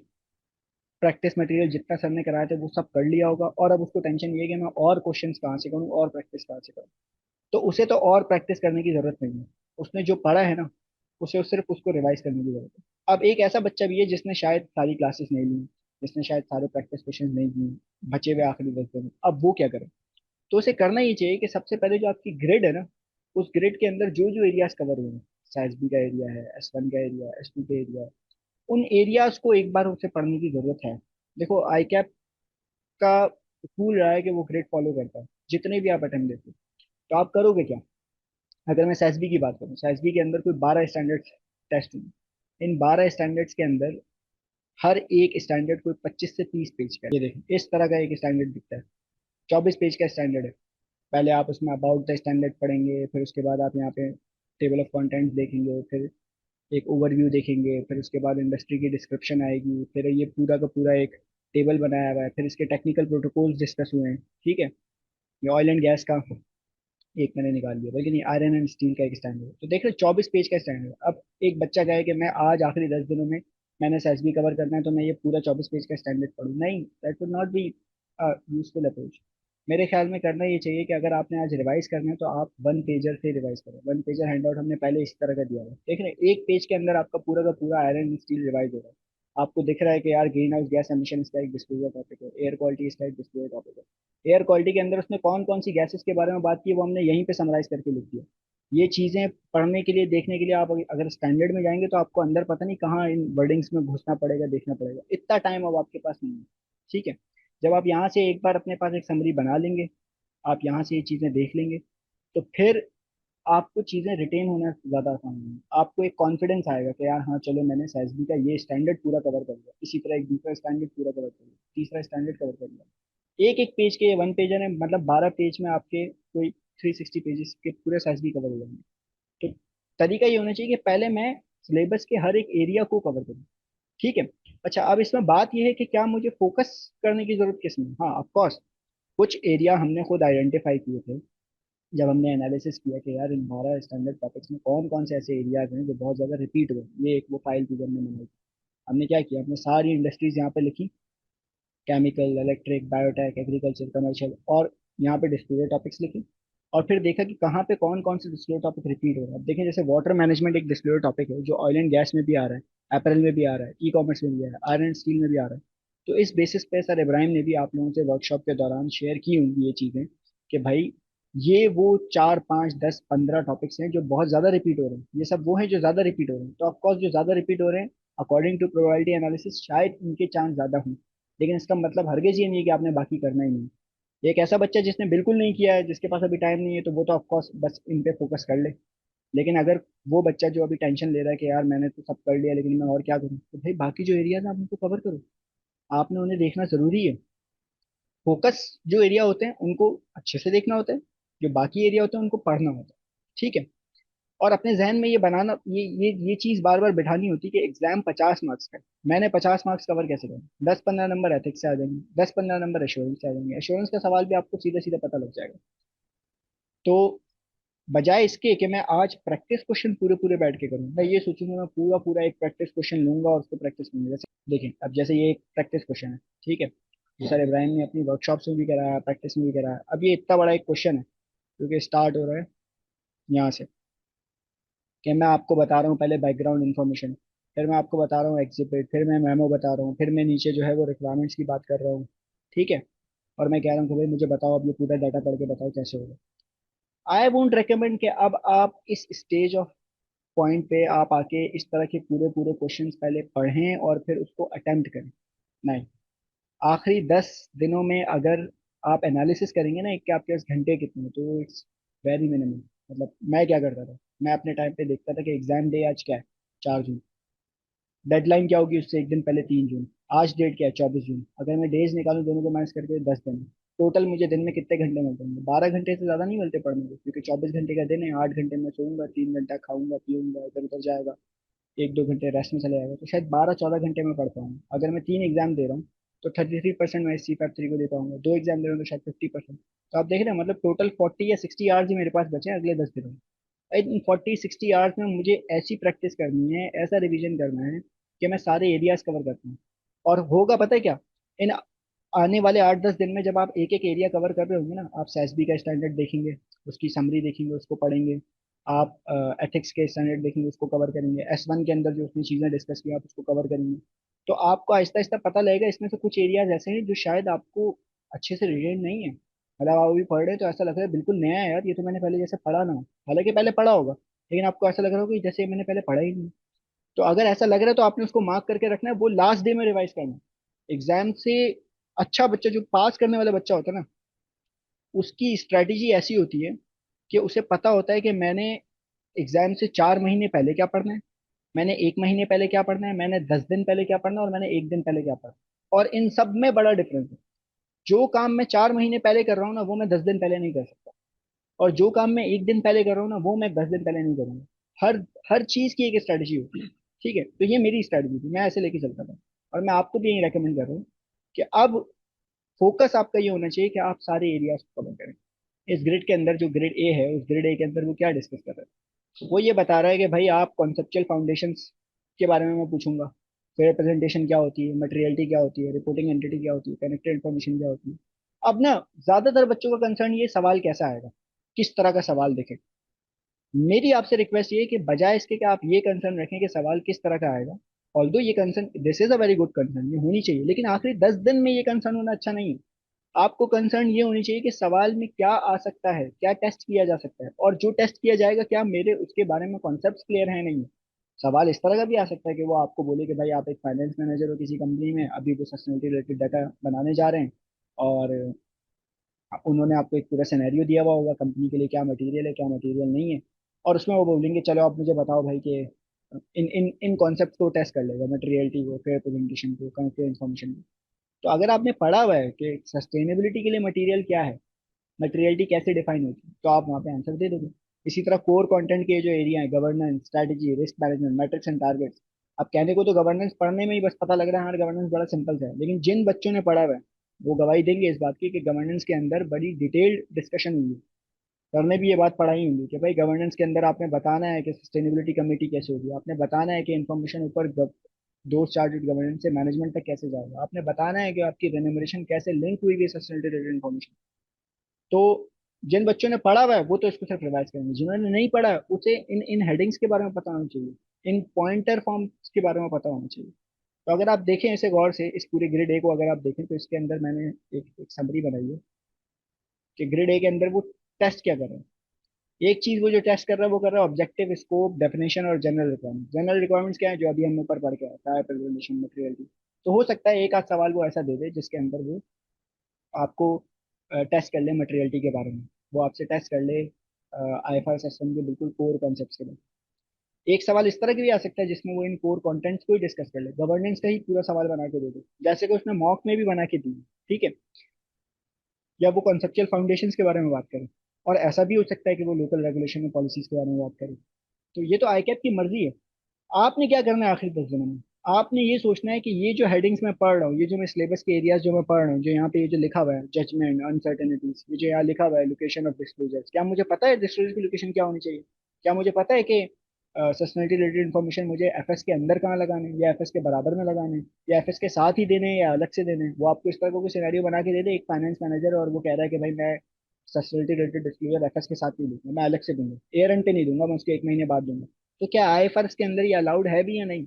प्रैक्टिस मटेरियल जितना सर ने कराया था वो सब कर लिया होगा, और अब उसको टेंशन ये है कि मैं और क्वेश्चंस कहाँ से करूँ और प्रैक्टिस कहाँ से करूँ। तो उसे तो और प्रैक्टिस करने की जरूरत नहीं है, उसने जो पढ़ा है ना उसे सिर्फ उसको रिवाइज करने की जरूरत है। अब एक ऐसा बच्चा भी है जिसने शायद सारी क्लासेस नहीं ली, जिसने शायद सारे प्रैक्टिस क्वेश्चन नहीं किए, बचे हुए आखिरी 10 दिन, अब वो क्या करे? तो उसे करना ये चाहिए कि सबसे पहले जो आपकी ग्रिड है ना, उस ग्रिड के अंदर जो जो एरियाज कवर हुए हैं, SASB का एरिया है, S1 का एरिया है, S2 का एरिया है, उन एरियाज को एक बार उसे पढ़ने की जरूरत है। देखो आई कैप का रूल रहा है कि वो ग्रेड फॉलो करता है जितने भी आप अटेम्प्ट देते हो। तो आप करोगे क्या? अगर मैं SASB की बात करूँ, SASB के अंदर कोई 12 स्टैंडर्ड टेस्ट हैं। इन 12 स्टैंडर्ड्स के अंदर हर एक स्टैंडर्ड कोई 25 से 30 पेज का है। ये देखिए इस तरह का एक स्टैंडर्ड दिखता है, 24 पेज का स्टैंडर्ड है। पहले आप उसमें अबाउट द स्टैंडर्ड पढ़ेंगे, फिर उसके बाद आप यहाँ पे टेबल ऑफ कंटेंट्स देखेंगे, फिर एक ओवरव्यू देखेंगे, फिर उसके बाद इंडस्ट्री की डिस्क्रिप्शन आएगी, फिर ये पूरा का पूरा एक टेबल बनाया हुआ है, फिर इसके टेक्निकल प्रोटोकॉल्स डिस्कस हुए हैं। ठीक है, ये ऑयल एंड गैस का एक मैंने निकाल लिया, बल्कि नहीं, आयरन एंड स्टील का एक स्टैंडर्ड है। तो देख रहे 24 पेज का स्टैंडर्ड है। अब एक बच्चा कहे कि मैं आज आखिरी 10 दिनों में मैंने SASB कवर करना है तो मैं ये पूरा 24 पेज का स्टैंडर्ड पढ़ूँ, नहीं, that would not be useful approach. मेरे ख्याल में करना ये चाहिए कि अगर आपने आज रिवाइज करना है तो आप 1 पेजर से रिवाइज करें। 1 पेजर हैंड आउट हमने पहले इस तरह का दिया है, देख रहे हैं 1 पेज के अंदर आपका पूरा का पूरा आयरन एंड स्टील रिवाइज हो रहा है। आपको दिख रहा है कि यार ग्रीन हाउस गैस एमिशन इसका एक डिस्क्लोजर टॉपिक है, एयर क्वालिटी इसका एक डिस्क्लोजर टॉपिक है। एयर क्वालिटी के अंदर उसने कौन कौन सी गैसेस के बारे में बात की है वो हमने यहीं पे समराइज करके लिख दिया। ये चीजें पढ़ने के लिए, देखने के लिए आप अगर स्टैंडर्ड में जाएंगे तो आपको अंदर पता नहीं कहाँ इन वर्डिंग्स में घुसना पड़ेगा, देखना पड़ेगा, इतना टाइम अब आपके पास नहीं है। ठीक है, जब आप यहाँ से एक बार अपने पास एक समरी बना लेंगे, आप यहाँ से ये चीजें देख लेंगे, तो फिर आपको चीजें रिटेन होना ज्यादा आसान होगी। आपको एक कॉन्फिडेंस आएगा कि यार हाँ चलो मैंने SASB का ये स्टैंडर्ड पूरा कवर कर लिया, इसी तरह एक दूसरा स्टैंडर्ड पूरा कवर कर लिया, तीसरा स्टैंडर्ड कवर कर लिया। एक एक पेज के ये 1 पेजर है, मतलब 12 पेज में आपके कोई 360 पेजेस के पूरे SASB कवर हो जाएंगे। तो तरीका ये होना चाहिए कि पहले मैं सिलेबस के हर एक एरिया को कवर करूँ। ठीक है। अच्छा, अब इसमें बात यह है कि क्या मुझे फोकस करने की जरूरत किसमें? हाँ ऑफ कोर्स, कुछ एरिया हमने खुद आइडेंटिफाई किए थे जब हमने एनालिसिस किया कि यार इन 12 स्टैंडर्ड टॉपिक्स में कौन कौन से ऐसे एरियाज हैं जो बहुत ज्यादा रिपीट हुए हैं। ये एक वो फाइल थी जो हमने बनाई थी। हमने क्या किया, हमने सारी इंडस्ट्रीज यहाँ पे लिखी, chemical, electric, biotech, agriculture, commercial, और यहाँ पे डिस्प्ले टॉपिक्स लिखे। और फिर देखा कि कहाँ पे कौन कौन से डिस्प्ले टॉपिक रिपीट हो रहा है। अब देखें, जैसे वाटर मैनेजमेंट एक डिस्प्ले टॉपिक है जो ऑयल एंड गैस में भी आ रहा है, एपरल में भी आ रहा है, ई कॉमर्स में भी आ रहा है, आयरन एंड स्टील में भी आ रहा है। तो इस बेसिस पे सर इब्राहिम ने भी आप लोगों से वर्कशॉप के दौरान शेयर की होंगी ये चीज़ें, कि भाई ये वो 4 5 10 15 टॉपिक्स हैं जो बहुत ज़्यादा रिपीट हो रहे हैं, ये सब वो हैं जो ज़्यादा रिपीट हो रहे हैं। तो ऑफकोर्स जो ज़्यादा रिपीट हो रहे हैं, अकॉर्डिंग टू प्रोबेबिलिटी एनालिसिस शायद इनके चांस ज़्यादा हों। लेकिन इसका मतलब हरगिज ये नहीं है कि आपने बाकी करना ही नहीं। एक ऐसा बच्चा जिसने बिल्कुल नहीं किया है, जिसके पास अभी टाइम नहीं है, तो वो तो ऑफकोर्स बस इन पे फोकस कर ले। लेकिन अगर वो बच्चा जो अभी टेंशन ले रहा है कि यार मैंने तो सब कर लिया लेकिन मैं और क्या करूँ, तो भाई बाकी जो एरियाज आप उनको कवर करो। आपने उन्हें देखना जरूरी है। फोकस जो एरिया होते हैं उनको अच्छे से देखना होता है, जो बाकी एरिया होते हैं उनको पढ़ना होता है। ठीक है। और अपने जहन में ये बनाना, ये चीज बार बार बिठानी होती है कि एग्जाम 50 मार्क्स का है। मैंने 50 मार्क्स कवर कैसे करूँ? 10 15 नंबर एथिक्स से आ जाएंगे, 10 15 नंबर एश्योरेंस से आ जाएंगे। एश्योरेंस का सवाल भी आपको सीधे सीधे पता लग जाएगा। तो बजाय इसके कि मैं आज प्रैक्टिस क्वेश्चन पूरे पूरे बैठ के करूँ, मैं ये सोचूंगा मैं पूरा पूरा एक प्रैक्टिस क्वेश्चन लूंगा और उसको प्रैक्टिस करूंगा। जैसे देखिए, अब जैसे ये एक प्रैक्टिस क्वेश्चन है, ठीक है, जो सर इब्राहिम ने अपनी वर्कशॉप में भी कराया, प्रैक्टिस में भी कराया। अब ये इतना बड़ा एक क्वेश्चन है क्योंकि स्टार्ट हो रहा है यहाँ से, कि मैं आपको बता रहा हूँ पहले बैकग्राउंड इन्फॉर्मेशन, फिर मैं आपको बता रहा हूँ एग्जिबिट, फिर मैं मेमो बता रहा हूँ, फिर मैं नीचे जो है वो रिक्वायरमेंट्स की बात कर रहा हूँ। ठीक है। और मैं कह रहा हूँ कि भाई मुझे बताओ, अब ये पूरा डाटा पढ़ के बताओ कैसे होगा। आई वोंट रिकमेंड कि अब आप इस स्टेज ऑफ पॉइंट पे आप आके इस तरह के पूरे पूरे क्वेश्चंस पहले पढ़ें और फिर उसको अटेम्प्ट करें। नहीं। आखिरी 10 दिनों में अगर आप एनालिसिस करेंगे ना, एक के आपके पास घंटे कितने हैं, तो इट्स वेरी मिनिमम। मतलब मैं क्या करता था, मैं अपने टाइम पे देखता था कि एग्जाम डे आज क्या है, 4 जून। डेडलाइन क्या होगी उससे एक दिन पहले, 3 जून। आज डेट क्या है, 24 जून। अगर मैं डेज निकालूं दोनों को माइनस करके, 10 दिन। टोटल मुझे दिन में कितने घंटे मिलते हैं? 12 घंटे से ज्यादा नहीं मिलते पढ़ने को, क्योंकि 24 घंटे का दिन है। 8 घंटे में सोऊंगा, 3 घंटा खाऊंगा पीऊंगा, इधर उधर जाएगा, 1 2 घंटे रेस्ट में चले जाएगा, तो शायद 12 14 घंटे में पढ़ पाऊंगा। अगर मैं 3 एग्जाम दे रहा हूँ तो 33% मैं सी पैप 3 को दे पाऊंगा। 2 एग्जाम दे रहा हूँ तो शायद 50%। तो आप देख रहे हैं, मतलब टोटल 40 या 60 आवर्स ही मेरे पास बचे हैं अगले 10 दिनों में। इन 40 60 आवर्स में मुझे ऐसी प्रैक्टिस करनी है, ऐसा रिवीजन करना है कि मैं सारे एरियाज कवर कर पाऊँ। और होगा पता है क्या, इन आने वाले 8 10 दिन में जब आप एक एक एरिया कवर कर रहे होंगे ना, आप सेसबी का स्टैंडर्ड देखेंगे, उसकी समरी देखेंगे, उसको पढ़ेंगे। आप एथिक्स के स्टैंडर्ड देखेंगे, उसको कवर करेंगे। S1 के अंदर जो उसने चीज़ें डिस्कस की आप उसको कवर करेंगे। तो आपको आहिस्ता आहिस्ता पता लगेगा इसमें से कुछ एरियाज ऐसे हैं जो शायद आपको अच्छे से रिलेट नहीं है। मतलब आप अभी पढ़ रहे हैं तो ऐसा लग रहा है बिल्कुल नया है यार, ये तो मैंने पहले जैसे पढ़ा ना हो। हालांकि पहले पढ़ा होगा, लेकिन आपको ऐसा लग रहा होगा कि जैसे मैंने पहले पढ़ा ही नहीं। तो अगर ऐसा लग रहा है तो आपने उसको मार्क करके रखना है, वो लास्ट डे में रिवाइज करना है एग्जाम से। अच्छा बच्चा जो पास करने वाला बच्चा होता है ना, उसकी स्ट्रेटेजी ऐसी होती है कि उसे पता होता है कि मैंने एग्जाम से 4 महीने पहले क्या पढ़ना है, मैंने 1 महीने पहले क्या पढ़ना है, मैंने 10 दिन पहले क्या पढ़ना है, और मैंने एक दिन पहले क्या पढ़ना है। और इन सब में बड़ा डिफरेंस है। जो काम मैं 4 महीने पहले कर रहा हूँ ना, वो मैं 10 दिन पहले नहीं कर सकता। और जो काम मैं एक दिन पहले कर रहा हूँ ना, वो मैं 10 दिन पहले नहीं करूंगा। हर हर चीज की एक स्ट्रेटेजी होती है। ठीक है, तो ये मेरी स्ट्रेटेजी थी, मैं ऐसे लेके चलता था। और मैं आपको भी यही रेकमेंड कर रहा हूँ कि अब फोकस आपका ये होना चाहिए कि आप सारे एरियाज को कवर करें। इस ग्रिड के अंदर जो ग्रिड ए है, उस ग्रिड ए के अंदर वो क्या डिस्कस कर रहा है, वो ये बता रहा है कि भाई आप कॉन्सेप्चुअल फाउंडेशंस के बारे में मैं पूछूंगा। फिर रिप्रेजेंटेशन क्या होती है, मटेरियलिटी क्या होती है, रिपोर्टिंग एंटिटी क्या होती है, कनेक्टेड इन्फॉर्मेशन क्या होती है। अब ना, ज्यादातर बच्चों का कंसर्न ये सवाल कैसा आएगा, किस तरह का सवाल देखें। मेरी आपसे रिक्वेस्ट ये है कि बजाय इसके कि आप ये कंसर्न रखें कि सवाल किस तरह का आएगा, ऑल्दो ये concern, this is a very good concern, ये होनी चाहिए, लेकिन आखिरी 10 दिन में ये कंसर्न होना अच्छा नहीं है। आपको कंसर्न ये होनी चाहिए कि सवाल में क्या आ सकता है, क्या टेस्ट किया जा सकता है, और जो टेस्ट किया जाएगा क्या मेरे उसके बारे में कॉन्सेप्ट क्लियर है नहीं है। सवाल इस तरह का भी आ सकता है कि वो आपको बोले कि भाई आप एक फाइनेंस मैनेजर हो किसी कंपनी में, अभी वो सस्टेनेबिलिटी रिलेटेड डाटा बनाने जा रहे हैं, और उन्होंने आपको एक पूरा सिनेरियो दिया हुआ होगा कंपनी के लिए, क्या मटेरियल है क्या मटेरियल नहीं है। और उसमें वो बोलेंगे चलो आप मुझे बताओ भाई कि इन इन इन कॉन्सेप्ट को टेस्ट कर लेगा, मटेरियलिटी को, फेयर प्रेजेंटेशन को, कनेक्टेड इन्फॉर्मेशन को। तो अगर आपने पढ़ा हुआ है कि सस्टेनेबिलिटी के लिए मटेरियल क्या है, मटेरियलिटी कैसे डिफाइन होती है, तो आप वहाँ पे आंसर दे दोगे। इसी तरह कोर कंटेंट के जो एरिया है, governance, strategy, risk management, matrix and targets. अब कहने को तो गवर्नेंस पढ़ने में ही बस पता लग रहा है, हाँ गवर्नेंस बड़ा सिंपल सा है, लेकिन जिन बच्चों ने पढ़ा हुआ है वो गवाही देंगे इस बात की कि गवर्नेंस के अंदर बड़ी डिटेल्ड डिस्कशन हुई है। सर ने भी ये बात पढ़ाई होंगी कि भाई गवर्नेंस के अंदर आपने बताना है कि सस्टेनेबिलिटी कमेटी कैसे होगी, आपने बताना है कि इंफॉर्मेशन ऊपर दो चार्टर्ड गवर्नेंस से मैनेजमेंट तक कैसे जाएगा, आपने बताना है कि आपकी रेन्यूमरेशन कैसे लिंक हुई है सस्टेनेबिलिटी रिलेटेड इन्फॉर्मेशन। तो जिन बच्चों ने पढ़ा हुआ है वो तो इसको सिर्फ रिवाइज करेंगे, जिन्होंने नहीं पढ़ा है उसे इन इन हेडिंग्स के बारे में पता होना चाहिए, इन पॉइंटर फॉर्म्स के बारे में पता होना चाहिए। तो अगर आप देखें इसे गौर से, इस पूरे ग्रिड ए को अगर आप देखें तो इसके अंदर मैंने एक समरी बनाई है कि ग्रिड ए के अंदर वो टेस्ट क्या कर रहे हैं। एक चीज वो जो टेस्ट कर रहा है वो कर रहा है ऑब्जेक्टिव, स्कोप, डेफिनेशन और जनरल रिक्वायरमेंट। जनरल रिक्वायरमेंट्स क्या है, जो अभी हम ऊपर पढ़ के आए, टाइप, रेगुलेशन, मटेरियलिटी। तो हो सकता है एक आध सवाल वो ऐसा दे दे जिसके अंदर वो आपको टेस्ट कर ले मटेरियलिटी के बारे में, वो आपसे टेस्ट कर ले आईएफआरएस सिस्टम के बिल्कुल कोर कॉन्सेप्ट्स के बारे में। एक सवाल इस तरह के भी आ सकता है जिसमें वो इन कोर कंटेंट्स को ही डिस्कस कर ले, गवर्नेंस का ही पूरा सवाल बना के दे दे, जैसे कि उसने मॉक में भी बना के दी, ठीक है। या वो कॉन्सेप्चुअल फाउंडेशंस के बारे में बात करें, और ऐसा भी हो सकता है कि वो लोकल रेगुलेशन और पॉलिसीज के बारे में बात करें। तो ये तो आईकैप की मर्जी है। आपने क्या करना है आखिरी 10 दिनों में, आपने ये सोचना है कि ये जो हेडिंग्स मैं पढ़ रहा हूँ, ये जो मैं सिलेबस के एरियाज जो मैं पढ़ रहा हूँ, जो यहाँ पे ये जो लिखा हुआ है जजमेंट, अनसर्टेनिटीज, ये जो यहाँ लिखा हुआ है लोकेशन ऑफ डिस्क्लोजर्स, क्या मुझे पता है डिस्क्लोजर की लोकेशन क्या होनी चाहिए? क्या मुझे पता है कि सस्टेनेबिलिटी रिलेटेड इन्फॉर्मेशन मुझे एफएस के अंदर कहाँ लगाने हैं, या एफएस के बराबर में लगाने हैं, या एफएस के साथ ही देने हैं, या अलग से देने हैं? वो आपको इस तरह का कोई सिनेरियो बना के दे दे एक फाइनेंस मैनेजर, और वो कह रहा है कि भाई मैं सस्टेनेबिलिटी रिलेटेड डिस्क्लोजर एफएस के साथ नहीं दूंगा, मैं अलग से दूंगा, एयर एंड पे नहीं दूंगा, मैं उसके 1 महीने बाद दूंगा। तो क्या आईएफआरएस के अंदर ये अलाउड है भी या नहीं?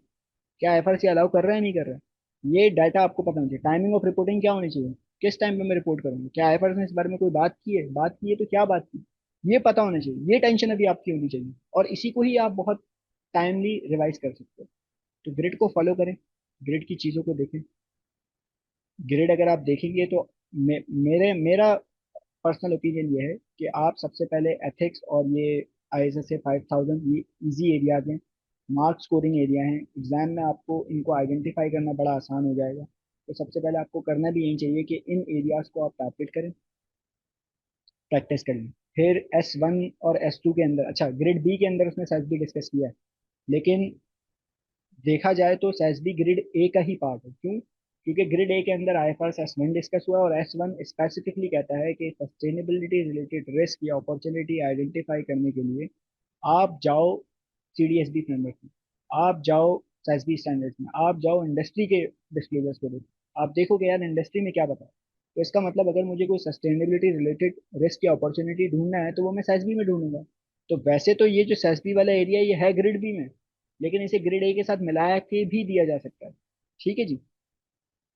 क्या एफआरसी अलाउ कर रहा है नहीं कर रहा है? ये डाटा आपको पता होना चाहिए। टाइमिंग ऑफ रिपोर्टिंग क्या होनी चाहिए, किस टाइम पे मैं रिपोर्ट करूंगा, क्या एफआरसी ने इस बारे में कोई बात की है, बात की है तो क्या बात की, ये पता होना चाहिए। ये टेंशन अभी आपकी होनी चाहिए, और इसी को ही आप बहुत टाइमली रिवाइज कर सकते हो। तो ग्रिड को फॉलो करें, ग्रिड की चीजों को देखें। ग्रिड अगर आप देखेंगे तो मेरा पर्सनल ओपिनियन ये है कि आप सबसे पहले एथिक्स और ये ISSA 5000, ये इजी एरियाज हैं, मार्क स्कोरिंग एरिया हैं, एग्जाम में आपको इनको आइडेंटिफाई करना बड़ा आसान हो जाएगा। तो सबसे पहले आपको करना भी यही चाहिए कि इन एरियाज को आप टारगेट करें, प्रैक्टिस करें। फिर S1 और S2 के अंदर, अच्छा ग्रेड बी के अंदर उसने सेल्फ भी डिस्कस किया है, लेकिन देखा जाए तो SASB ग्रिड ए का ही पार्ट है। क्यों? क्योंकि ग्रिड ए के अंदर IFRS S1 डिस्कस हुआ, और S1 स्पेसिफिकली कहता है कि सस्टेनेबिलिटी रिलेटेड रिस्क या अपॉर्चुनिटी आइडेंटिफाई करने के लिए आप जाओ CDSB फ्रेमवर्क में, आप जाओ SASB स्टैंडर्ड्स में, आप जाओ इंडस्ट्री के डिस्क्लोजर्स को देखो, आप देखो कि यार इंडस्ट्री में क्या बताओ। तो इसका मतलब अगर मुझे कोई सस्टेनेबिलिटी रिलेटेड रिस्क या अपॉर्चुनिटी ढूंढना है तो वो मैं SASB में ढूंढूंगा। तो वैसे तो ये जो SASB वाला एरिया ये है ग्रिड बी में, लेकिन इसे ग्रिड ए के साथ मिलाया के भी दिया जा सकता है। ठीक है जी।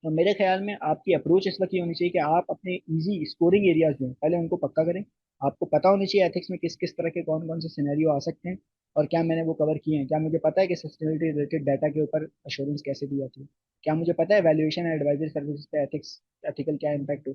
तो मेरे ख्याल में आपकी अप्रोच इस वक्त ये होनी चाहिए कि आप अपने इजी स्कोरिंग एरियाज जो हैं पहले उनको पक्का करें। आपको पता होनी चाहिए एथिक्स में किस किस तरह के कौन कौन से सिनेरियो आ सकते हैं, और क्या मैंने वो कवर किए हैं। क्या मुझे पता है कि सस्टेनेबिलिटी रिलेटेड डाटा के ऊपर अश्योरेंस कैसे दी जाती है? क्या मुझे पता है वैल्यूएशन एंड एडवाइजरी सर्विसेज पे एथिक्स, एथिकल क्या इम्पैक्ट हो?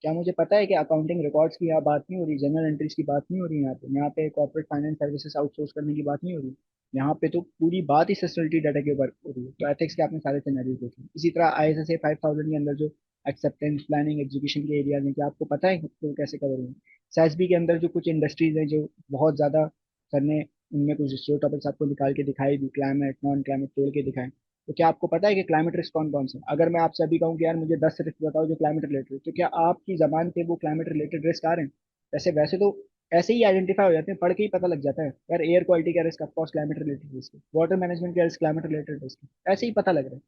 क्या मुझे पता है कि अकाउंटिंग रिकॉर्ड्स की यहाँ बात नहीं हो रही, जनरल एंट्रीज की बात नहीं हो रही, यहाँ पे कॉर्पोरेट फाइनेंस सर्विसेज आउटसोर्स करने की बात नहीं हो रही, यहाँ पे तो पूरी बात ही सस्टेनेबिलिटी डाटा के ऊपर हो रही है। तो एथिक्स के आपने सारे सिनेरियो देखे। इसी तरह ISSA 5000 के अंदर जो एक्सेप्टेंस, प्लानिंग, एग्जीक्यूशन के एरियाज हैं, क्या आपको पता है कि वो कैसे कवर हुए? SASB के अंदर जो कुछ इंडस्ट्रीज हैं जो बहुत ज्यादा करने, उनमें कुछ जो टॉपिक्स आपको निकाल के दिखाई दी, क्लाइमेट, नॉन क्लाइमेट तोड़ के दिखाएं। तो क्या आपको पता है कि क्लाइमेट रिस्क कौन कौन से हैं? अगर मैं आपसे अभी कहूँ कि यार मुझे 10 रिस्क बताओ जो क्लाइमेट रिलेटेड, तो क्या आपकी जबान पे वो क्लाइमेट रिलेटेड रिस्क आ रहे हैं? वैसे वैसे तो ऐसे ही आइडेंटिफाई हो जाते हैं, पढ़ के ही पता लग जाता है यार एयर क्वालिटी का risk of course climate related risk है, वाटर मैनेजमेंट का रिस्क क्लाइमेट रिलेटेड रिस्क है, ऐसे ही पता लग रहा है।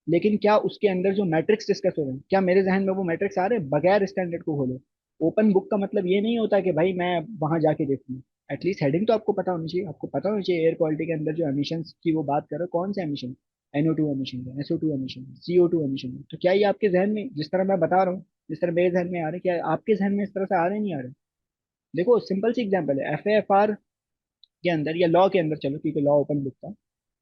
लेकिन क्या उसके अंदर जो मैट्रिक्स डिस्कस हो रहे हैं, क्या मेरे जहन में वो मैट्रिक्स आ रहे हैं बगैर स्टैंडर्ड को खोले? ओपन बुक का मतलब ये नहीं होता कि भाई मैं वहां जाके देखूँ। एटलीस्ट हेडिंग तो आपको पता होनी चाहिए, आपको पता होना चाहिए एयर क्वालिटी के अंदर जो एमिशंस की वो बात कर रहे हो कौन से एमिशन, NO2 एमिशन है, SO2 एमिशन है, CO2 एमिशन है। तो क्या ये आपके जहन में जिस तरह मैं बता रहा हूँ, जिस तरह मेरे जहन में आ रहे हैं, क्या आपके जहन में इस तरह से आ रहे हैं नहीं आ रहे? देखो सिंपल सी एग्जांपल है, FAFR के अंदर या लॉ के अंदर, चलो क्योंकि लॉ ओपन बुक था,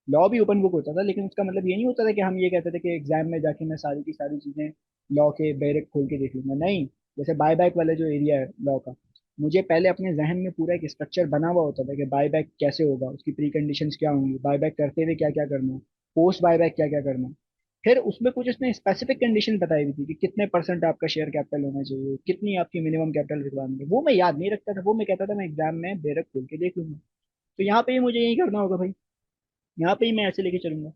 लॉ भी ओपन बुक होता था, लेकिन उसका मतलब ये नहीं होता था कि हम ये कहते थे कि एग्जाम में जाके मैं सारी की सारी चीजें लॉ के बैरिक खोल के देख लूंगा, नहीं। जैसे बाय बैक वाला जो एरिया है लॉ का, मुझे पहले अपने जहन में पूरा एक स्ट्रक्चर बना हुआ होता था कि बाय बैक कैसे होगा, उसकी प्री कंडीशंस क्या होंगी, बाय बैक करते हुए क्या क्या करना है, पोस्ट बाय बैक क्या क्या करना है। फिर उसमें कुछ उसने स्पेसिफिक कंडीशन बताई हुई थी कि कितने परसेंट आपका शेयर कैपिटल होना चाहिए, कितनी आपकी मिनिमम कैपिटल रिक्वायरमेंट है, वो मैं याद नहीं रखता था, वो मैं कहता था मैं एग्जाम में बेरक खोल के देख लूंगा। तो यहाँ पे ही मुझे यही करना होगा भाई, यहाँ पे ही मैं ऐसे लेके चलूंगा।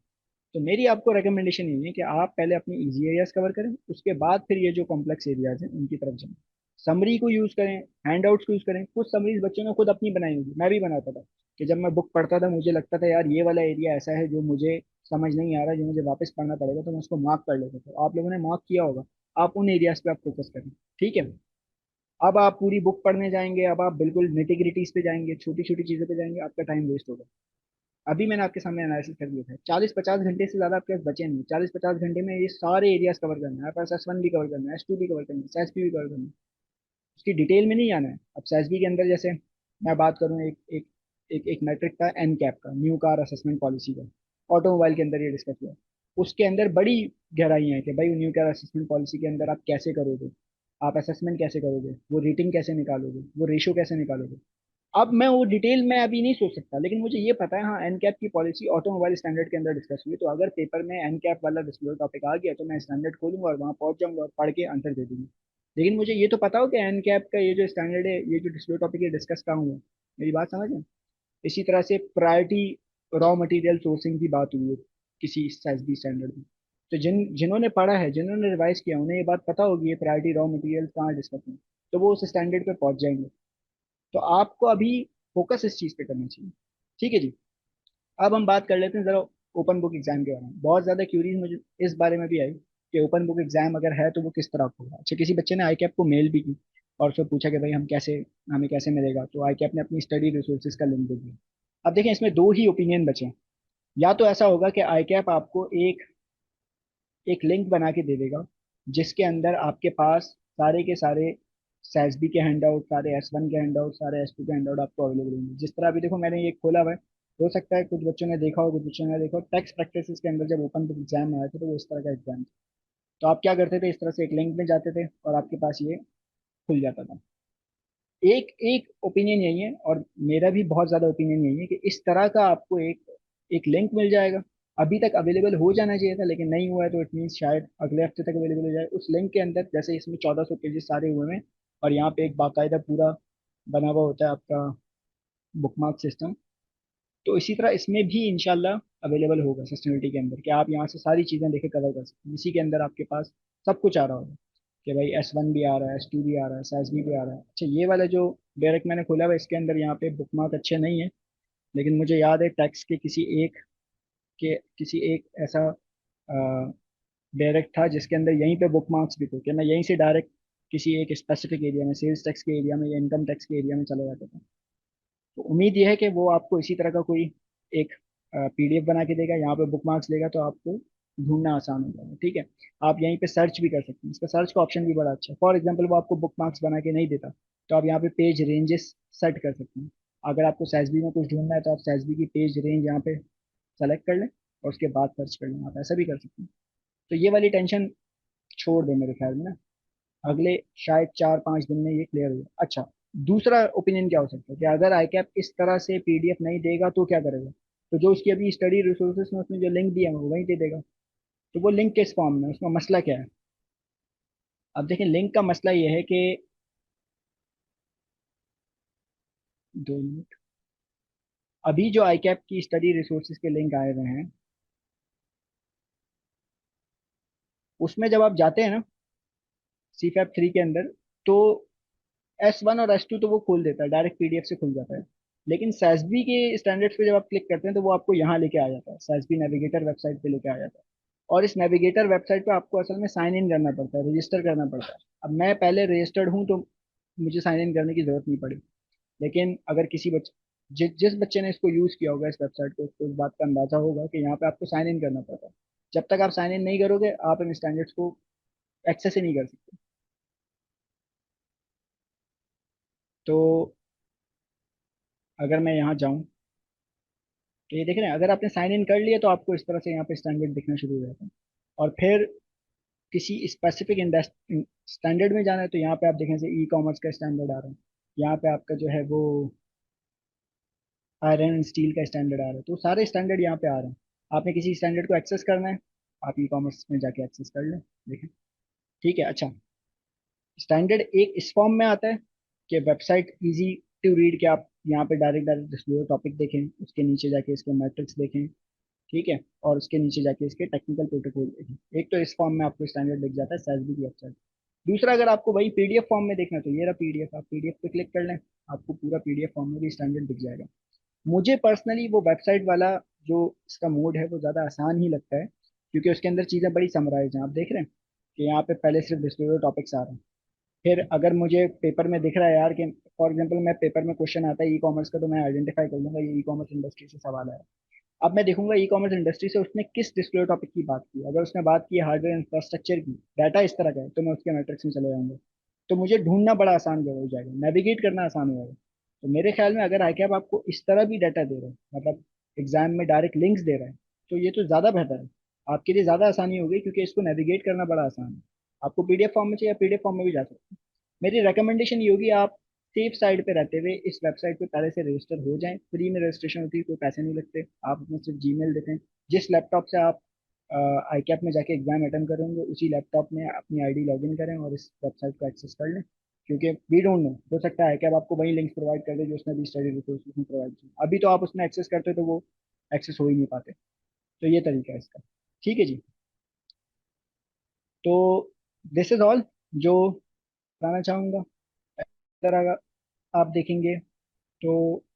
तो मेरी आपको रिकमेंडेशन ये है कि आप पहले अपनी इजी एरियाज कवर करें, उसके बाद फिर ये जो कॉम्प्लेक्स एरियाज हैं उनकी तरफ जाएं। समरी को यूज करें, हैंडआउट्स को यूज करें। कुछ समरीज बच्चों ने खुद अपनी बनाई होगी, मैं भी बनाता था कि जब मैं बुक पढ़ता था मुझे लगता था यार ये वाला एरिया ऐसा है जो मुझे समझ नहीं आ रहा, जो मुझे वापस पढ़ना पड़ेगा, तो मैं उसको मार्क कर लेता था। आप लोगों ने मार्क किया होगा, आप उन एरियाज पे आप फोकस करें। ठीक है। अब आप पूरी बुक पढ़ने जाएंगे, अब आप बिल्कुल निटी ग्रिटीज पे जाएंगे, छोटी छोटी चीजों पे जाएंगे, आपका टाइम वेस्ट होगा। अभी मैंने आपके सामने एनालिसिस कर दिया था, 40-50 घंटे से ज्यादा आपके पास बचे नहीं। 40-50 घंटे में ये सारे एरियाज कवर करना है, आपके पास S1 भी कवर करना है, S2 भी कवर करना है, SESB भी कवर करना है। उसकी डिटेल में नहीं जाना है। अब SESB के अंदर जैसे मैं बात करूँ, एक एक एक एक मैट्रिक था एन कैप का, न्यू कार असेसमेंट पॉलिसी का, ऑटोमोबाइल के अंदर ये डिस्कस हुआ। उसके अंदर बड़ी गहराइयाँ हैं कि भाई न्यू कार असेसमेंट पॉलिसी के अंदर आप कैसे करोगे, आप असेसमेंट कैसे करोगे, वो रेटिंग कैसे निकालोगे, वो रेशो कैसे निकालोगे। अब मैं वो डिटेल में अभी नहीं सोच सकता, लेकिन मुझे ये पता है हाँ एन कैप की पॉलिसी ऑटोमोबाइल स्टैंडर्ड के अंदर डिस्कस हुई, तो अगर पेपर में एन कैप वाला डिस्क्लोजर टॉपिक आ गया तो मैं स्टैंडर्ड खोलूंगा और वहां पहुंच जाऊंगा और पढ़ के आंसर दे दूंगा। लेकिन मुझे ये तो पता हो कि एन कैप का ये जो स्टैंडर्ड है, ये जो डिस्क्लोजर टॉपिक है, डिस्कस कहाँ हुआ। मेरी बात समझ है। इसी तरह से प्रायोरिटी रॉ मटेरियल सोर्सिंग की बात हुई है किसी एसबी स्टैंडर्ड में। तो जिन्होंने पढ़ा है, जिन्होंने रिवाइज किया, उन्हें ये बात पता होगी ये प्रायोरिटी रॉ मटेरियल कहाँ डिस्कस है, तो वो उस स्टैंडर्ड पे पहुंच जाएंगे। तो आपको अभी फोकस इस चीज पे करना चाहिए। ठीक है जी। अब हम बात कर लेते हैं जरा ओपन बुक एग्जाम के बारे में। बहुत ज्यादा क्यूरीज मुझे इस बारे में भी आई कि ओपन बुक एग्जाम अगर है तो वो किस तरह होगा। अच्छा, किसी बच्चे ने आई कैप को मेल भी की और उससे पूछा कि भाई हमें कैसे मिलेगा, तो आई कैप ने अपनी स्टडी रिसोर्सेज का लिंक दे दिया। अब देखें, इसमें दो ही ओपिनियन बचे हैं। या तो ऐसा होगा कि आई कैप आपको एक एक लिंक बना के दे देगा जिसके अंदर आपके पास सारे के सारे SASB के हैंडआउट, सारे S1 के हैंडआउट, सारे S2 के हैंडआउट आपको अवेलेबल होंगे। जिस तरह अभी देखो मैंने ये खोला हुआ है, हो सकता है कुछ बच्चों ने देखा हो, कुछ बच्चों ने देखा हो, टेक्स्ट प्रैक्टिस के अंदर जब ओपन बुक एग्जाम आया था तो वो इस तरह का एग्जाम था। तो आप क्या करते थे, इस तरह से एक लिंक में जाते थे और आपके पास ये खुल जाता था। एक एक ओपिनियन यही है, और मेरा भी बहुत ज्यादा ओपिनियन यही है कि इस तरह का आपको एक एक लिंक मिल जाएगा। अभी तक अवेलेबल हो जाना चाहिए था लेकिन नहीं हुआ है, तो इट मीन शायद अगले हफ्ते तक अवेलेबल हो जाए। उस लिंक के अंदर जैसे इसमें 1400 पेजेस सारे हुए हैं और यहाँ पे एक बाकायदा पूरा बना हुआ होता है आपका बुकमार्क सिस्टम, तो इसी तरह इसमें भी इंशाल्लाह अवेलेबल होगा सस्टेनेबिलिटी के अंदर कि आप यहाँ से सारी चीज़ें देखे कवर कर सकते हैं। इसी के अंदर आपके पास सब कुछ आ रहा होगा कि भाई S1 भी आ रहा है, S2 भी आ रहा है, SASB भी आ रहा है। अच्छा, ये वाला जो डायरेक्ट मैंने खोला हुआ है इसके अंदर यहाँ पे बुकमार्क अच्छे नहीं है, लेकिन मुझे याद है टैक्स के किसी एक ऐसा डायरेक्ट था जिसके अंदर यहीं पे बुकमार्क्स भी थे कि मैं यहीं से डायरेक्ट किसी एक स्पेसिफिक एरिया में, सेल्स टैक्स के एरिया में या इनकम टैक्स के एरिया में चला जाता था। तो उम्मीद यह है कि वो आपको इसी तरह का कोई एक PDF बना के देगा, यहाँ पे बुकमार्क्स देगा, तो आपको ढूंढना आसान हो जाएगा। ठीक है। आप यहीं पे सर्च भी कर सकते हैं, इसका सर्च का ऑप्शन भी बड़ा अच्छा है। फॉर एग्जाम्पल वो आपको बुकमार्क्स बना के नहीं देता, तो आप यहाँ पे पेज रेंजेस सेट कर सकते हैं। अगर आपको SASB में कुछ ढूंढना है तो आप SASB की पेज रेंज यहाँ पे सेलेक्ट कर लें और उसके बाद सर्च कर लें, आप ऐसा भी कर सकते हैं। तो ये वाली टेंशन छोड़ दें मेरे ख्याल में ना, अगले शायद 4-5 दिन में ये क्लियर हो। अच्छा, दूसरा ओपिनियन क्या हो सकता है कि अगर आई कैप इस तरह से PDF नहीं देगा तो क्या करेगा। तो जो उसकी अभी स्टडी रिसोर्सेज में उसने जो लिंक दिया है वो वहीं दे देगा। तो वो लिंक किस फॉर्म में, उसका मसला क्या है। अब देखिए, लिंक का मसला ये है कि 2 मिनट, अभी जो आई कैप की स्टडी रिसोर्सेज के लिंक आए हुए हैं उसमें जब आप जाते हैं ना CFAP 3 के अंदर, तो S1 और S2 तो वो खोल देता है, डायरेक्ट PDF से खुल जाता है। लेकिन SASB के स्टैंडर्ड्स पे जब आप क्लिक करते हैं तो वो आपको यहाँ लेके आ जाता है, SASB नेविगेटर वेबसाइट पे लेके आ जाता है। और इस नेविगेटर वेबसाइट पे आपको असल में साइन इन करना पड़ता है, रजिस्टर करना पड़ता है। अब मैं पहले रजिस्टर्ड हूँ तो मुझे साइन इन करने की जरूरत नहीं पड़ी। लेकिन अगर किसी बच्चे जिस बच्चे ने इसको यूज किया होगा इस वेबसाइट को, उसको इस बात का अंदाजा होगा कि यहाँ पे आपको साइन इन करना पड़ता है। जब तक आप साइन इन नहीं करोगे आप इन स्टैंडर्ड्स को एक्सेस ही नहीं कर सकते। तो अगर मैं यहाँ जाऊँ तो ये देख रहे हैं, अगर आपने साइन इन कर लिया तो आपको इस तरह से यहाँ पे स्टैंडर्ड दिखना शुरू हो जाता है। और फिर किसी स्पेसिफिक स्टैंडर्ड में जाना है तो यहाँ पे आप देखें से E-कॉमर्स का स्टैंडर्ड आ रहा है, यहाँ पे आपका जो है वो आयरन एंड स्टील का स्टैंडर्ड आ रहा है। तो सारे स्टैंडर्ड यहाँ पे आ रहे हैं। आपने किसी स्टैंडर्ड को एक्सेस करना है, आप E-कॉमर्स में जाके एक्सेस कर लें। देखें, ठीक है। अच्छा, स्टैंडर्ड एक इस फॉर्म में आता है कि वेबसाइट इजी टू रीड, के आप यहाँ पे डायरेक्ट डायरेक्ट डिस्प्ले टॉपिक देखें, उसके नीचे जाके इसके मैट्रिक्स देखें। ठीक है। और उसके नीचे जाके इसके टेक्निकल प्रोटोकॉल देखें। एक तो इस फॉर्म में आपको स्टैंडर्ड दिख जाता है SASB की वेबसाइट। दूसरा, अगर आपको वही पीडीएफ फॉर्म में देखना है, तो ये रहा पीडीएफ, आप पीडीएफ पे क्लिक कर लें, आपको पूरा पीडीएफ फॉर्म में भी स्टैंडर्ड दिख जाएगा। मुझे पर्सनली वो वेबसाइट वाला जो इसका मोड है वो ज़्यादा आसान ही लगता है, क्योंकि उसके अंदर चीज़ें बड़ी समराइज हैं। आप देख रहे हैं कि यहाँ पे पहले सिर्फ डिस्क्लोजर टॉपिक्स आ रहे हैं। फिर अगर मुझे पेपर में दिख रहा है यार कि फॉर एग्जांपल मैं पेपर में क्वेश्चन आता है ई कॉमर्स का, तो मैं आइडेंटिफाई कर लूंगा ये ई कॉमर्स इंडस्ट्री से सवाल है। अब मैं देखूंगा ई कॉमर्स इंडस्ट्री से उसने किस डिस्क्लोजर टॉपिक की बात की। अगर उसने बात की हार्डवेयर इंफ्रास्ट्रक्चर की, डाटा इस तरह का है, तो मैं उसके मैट्रिक्स में चले जाऊंगा। तो मुझे ढूंढना बड़ा आसान हो जाएगा, नेविगेट करना आसान हो जाएगा। तो मेरे ख्याल में अगर आईकैप आपको इस तरह भी डाटा दे रहा है, मतलब एग्जाम में डायरेक्ट लिंक्स दे रहा है, तो ये तो ज़्यादा बेहतर है। आपके लिए ज़्यादा आसानी होगी, क्योंकि इसको नेविगेट करना बड़ा आसान है। आपको पीडीएफ फॉर्म में चाहिए, पीडीएफ फॉर्म में भी जा सकते हैं। मेरी रिकमेंडेशन ये होगी, आप सेफ साइड पे रहते हुए इस वेबसाइट पे पहले से रजिस्टर हो जाएं। फ्री में रजिस्ट्रेशन होती है, कोई पैसे नहीं लगते। आप अपने सिर्फ जीमेल देते हैं, जिस लैपटॉप से आप आई कैप में जाके एग्जाम अटेंड करेंगे उसी लैपटॉप में अपनी आईडी लॉगिन करें और इस वेबसाइट को एक्सेस कर लें। क्योंकि वी डोंट नो, हो सकता है कि अब आपको वही लिंक्स प्रोवाइड कर दे जो उसने भी स्टडी रिसोर्स में प्रोवाइड किया। अभी तो आप उसमें एक्सेस करते तो वो एक्सेस हो ही नहीं पाते। तो ये तरीका है इसका। ठीक है जी। तो दिस इज ऑल जो बताना चाहूँगा। अगर आप देखेंगे तो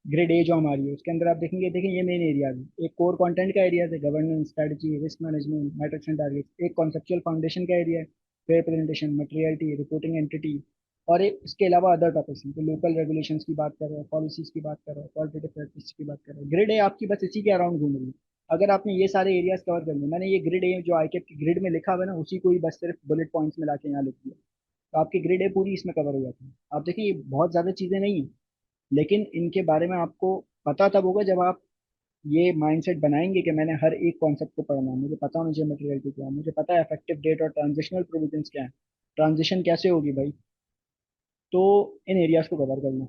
ग्रेड ए जो हमारी है उसके अंदर आप देखेंगे, देखें ये मेन एरियाज है। एक कोर कंटेंट का एरिया है, governance, strategy, risk management, matrix and targets. एक कॉन्सेप्चुअल फाउंडेशन का एरिया है, fair presentation, materiality, reporting entity. और एक इसके अलावा अदर टॉपिक्स हैं, तो लोकल रेगुलेशंस की बात कर रहे हैं, पॉलिसीज की बात कर रहे हैं, क्वालिटेटिव प्रैक्टिस की बात कर रहे हैं। ग्रिड ए आपकी बस इसी के अराउंड घूम रही है। अगर आपने ये सारे एरियाज कवर कर लिए, मैंने ये ग्रिड ए जो आईकेप की ग्रिड में लिखा हुआ है ना, उसी को ही बस सिर्फ बुलेट पॉइंट्स में लाके यहाँ लिख दिया, तो आपकी ग्रिड ए पूरी इसमें कवर हो जाती है। आप देखिए ये बहुत ज़्यादा चीज़ें नहीं है, लेकिन इनके बारे में आपको पता तब होगा जब आप ये माइंडसेट बनाएंगे कि मैंने हर एक कॉन्सेप्ट को पढ़ना है। मुझे पता होना चाहिए मटेरियल क्या है, मुझे पता है इफेक्टिव डेट और ट्रांजिशनल प्रोविजंस क्या है, ट्रांजिशन कैसे होगी भाई। तो इन एरियाज को कवर करना।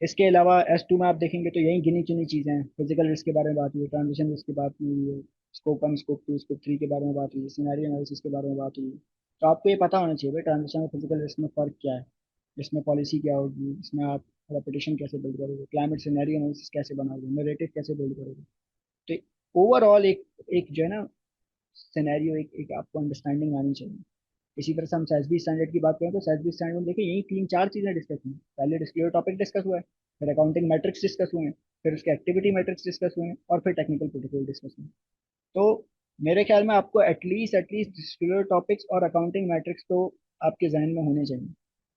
इसके अलावा S2 में आप देखेंगे तो यही गिनी चुनी चीज़ें हैं। फिजिकल रिस्क के बारे में बात हुई है, ट्रांजिशन रिस्क की बात हुई है, स्कोप 1, स्कोप 2, स्कोप 3 के बारे में बात हुई है, सिनेरियो एनालिसिस के बारे में बात हुई है। तो आपको ये पता होना चाहिए भाई ट्रांजिशन और फिजिकल रिस्क में फ़र्क क्या है, इसमें पॉलिसी क्या होगी, इसमें आप रेपुटेशन कैसे बिल्ड करोगे, क्लाइमेट सिनेरियो एनालिसिस कैसे बनाओगे, नैरेटिव कैसे बिल्ड करोगे। तो ओवरऑल एक एक जो है ना सिनेरियो, एक आपको अंडरस्टैंडिंग आनी चाहिए। इसी तरह से हम सेसबी स्टैंडर्ड की बात करें तो सेसबी स्टैंडर्ड में देखिए यही तीन चार चीजें डिस्कस हुई हैं। पहले डिस्क्लोजर टॉपिक डिस्कस हुआ है, फिर अकाउंटिंग मैट्रिक्स डिस्कस हुए हैं, फिर उसके एक्टिविटी मैट्रिक्स डिस्कस हुए हैं, और फिर टेक्निकल प्रोटोकॉल डिस्कस हुए हैं। तो मेरे ख्याल में आपको एटलीस्ट डिस्क्लोजर टॉपिक्स और अकाउंटिंग मैट्रिक्स तो आपके जहन में होने चाहिए।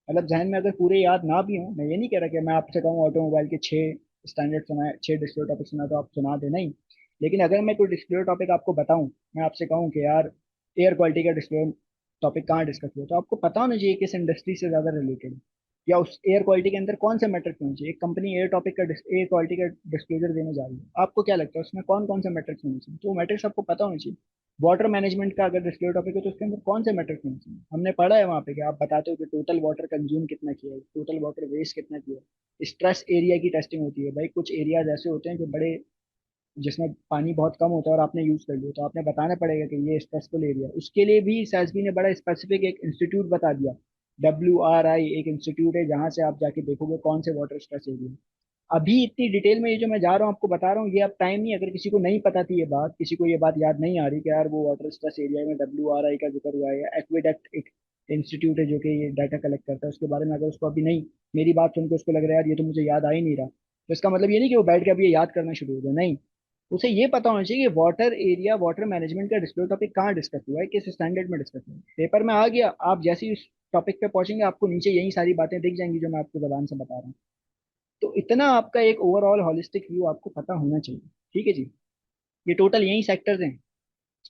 मतलब जहन में अगर पूरे याद ना भी हो, मैं ये नहीं कह रहा कि मैं आपसे कहूँ ऑटोमोबाइल के 6 स्टैंडर्ड सुनाए, 6 डिस्क्लोजर टॉपिक सुना तो आप सुना दे, नहीं। लेकिन अगर मैं कोई डिस्क्लोजर टॉपिक आपको बताऊं, मैं आपसे कहूँ कि यार एयर क्वालिटी का डिस्क्लोजर टॉपिक कहाँ डिस्कस हुआ, तो आपको पता होना चाहिए किस इंडस्ट्री से ज्यादा रिलेटेड है, या उस एयर क्वालिटी के अंदर कौन से मैट्रिक्स होने चाहिए। एक कंपनी एयर क्वालिटी का डिस्क्लोजर देने जा रही है, आपको क्या लगता है उसमें कौन कौन से मैट्रिक्स होने चाहिए, तो वो मैट्रिक्स आपको पता होना चाहिए। वाटर मैनेजमेंट का अगर डिस्क्लोजर टॉपिक है तो उसके अंदर कौन से मैट्रिक्स होने चाहिए, हमने पढ़ा है वहाँ पे कि आप बताते हो कि टोटल वाटर कंज्यूम कितना किया है, टोटल वाटर वेस्ट कितना किया है। स्ट्रेस एरिया की टेस्टिंग होती है भाई, कुछ एरियाज ऐसे होते हैं जो बड़े, जिसमें पानी बहुत कम होता है और आपने यूज कर लिया, तो आपने बताना पड़ेगा कि ये स्ट्रेसफुल एरिया। उसके लिए भी SASB ने बड़ा स्पेसिफिक एक इंस्टीट्यूट बता दिया। WRI एक इंस्टीट्यूट है जहाँ से आप जाके देखोगे कौन से वाटर स्ट्रेस एरिया। अभी इतनी डिटेल में ये जो मैं जा रहा हूँ आपको बता रहा हूँ, ये अब टाइम नहीं। अगर किसी को नहीं पता थी ये बात, किसी को ये बात याद नहीं आ रही कि यार वो वाटर स्ट्रेस एरिया में WRI का जिक्र हुआ है, या एक्वेडक्ट एक इंस्टीट्यूट है जो कि ये डाटा कलेक्ट करता है उसके बारे में, अगर उसको अभी नहीं, मेरी बात सुन के उसको लग रहा है यार ये तो मुझे याद आ ही नहीं रहा, तो इसका मतलब ये नहीं कि वो बैठ के अभी ये याद करना शुरू हो गया, नहीं। उसे ये पता होना चाहिए कि वाटर एरिया, वाटर मैनेजमेंट का डिस्क्लोजर टॉपिक कहाँ डिस्कस हुआ है, किस स्टैंडर्ड में डिस्कस हुआ है। पेपर में आ गया, आप जैसे ही उस टॉपिक पे पहुंचेंगे आपको नीचे यही सारी बातें दिख जाएंगी जो मैं आपको जबान से बता रहा हूँ। तो इतना आपका एक ओवरऑल हॉलिस्टिक व्यू आपको पता होना चाहिए। ठीक है जी। ये टोटल यही सेक्टर्स हैं,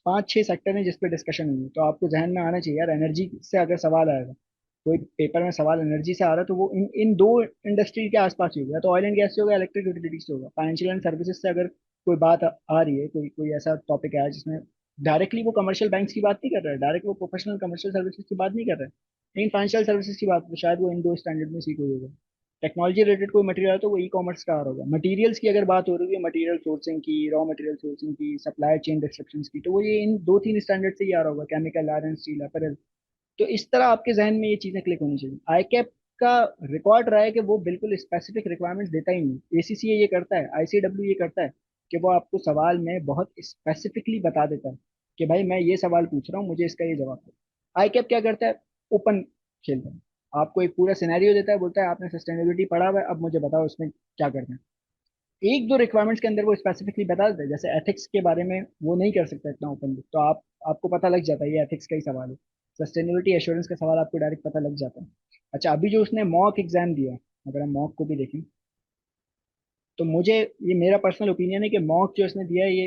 5 6 सेक्टर हैं जिस पे डिस्कशन हुई है। तो आपको जहन में आना चाहिए यार, एनर्जी से अगर सवाल आएगा, कोई पेपर में सवाल एनर्जी से आ रहा है, तो वो इन इन दो इंडस्ट्री के आसपास ही होगा, तो ऑयल एंड गैस से होगा, इलेक्ट्रिक यूटिलिटी से होगा। फाइनेंशियल एंड सर्विसेज से अगर कोई बात आ रही है, कोई कोई ऐसा टॉपिक है जिसमें डायरेक्टली वो कमर्शियल बैंक्स की बात नहीं कर रहा है, डायरेक्ट वो प्रोफेशनल कमर्शियल सर्विसेज की बात नहीं कर रहा है, लेकिन फाइनेंशियल सर्विसेज की बात, तो शायद वो इन दो स्टैंडर्ड में से कोई होगा। टेक्नोलॉजी रिलेटेड कोई मटेरियल है तो वो ई कॉमर्स का आ रहा होगा। मटेरियल्स की अगर बात हो रही है, मटेरियल सोर्सिंग की, रॉ मटेरियल सोर्सिंग की, सप्लाई चेन डिस्ट्रप्शंस की, तो वो ये इन 2 3 स्टैंडर्ड से ही आ रहा होगा, केमिकल, आयरन, स्टील, अपैरल। तो इस तरह आपके जहन में ये चीजें क्लिक होनी चाहिए। आईकैप का रिकॉर्ड रहा है कि वो बिल्कुल स्पेसिफिक रिक्वायरमेंट्स देता ही नहीं। ACCA ये करता है, ICW ये करता है कि वो आपको सवाल में बहुत स्पेसिफिकली बता देता है कि भाई मैं ये सवाल पूछ रहा हूँ, मुझे इसका ये जवाब दो। आई कैप क्या करता है, ओपन खेलता है, आपको एक पूरा सिनेरियो देता है, बोलता है आपने सस्टेनेबिलिटी पढ़ा हुआ है, अब मुझे बताओ इसमें क्या करना है। एक दो रिक्वायरमेंट्स के अंदर वो स्पेसिफिकली बता देता है, जैसे एथिक्स के बारे में वो नहीं कर सकता इतना ओपनली, तो आपको पता लग जाता है ये एथिक्स का ही सवाल है। सस्टेनेबिलिटी एश्योरेंस का सवाल आपको डायरेक्ट पता लग जाता है। अच्छा, अभी जो उसने मॉक एग्जाम दिया, अगर हम मॉक को भी देखें, तो मुझे, ये मेरा पर्सनल ओपिनियन है कि मॉक जो इसने दिया है,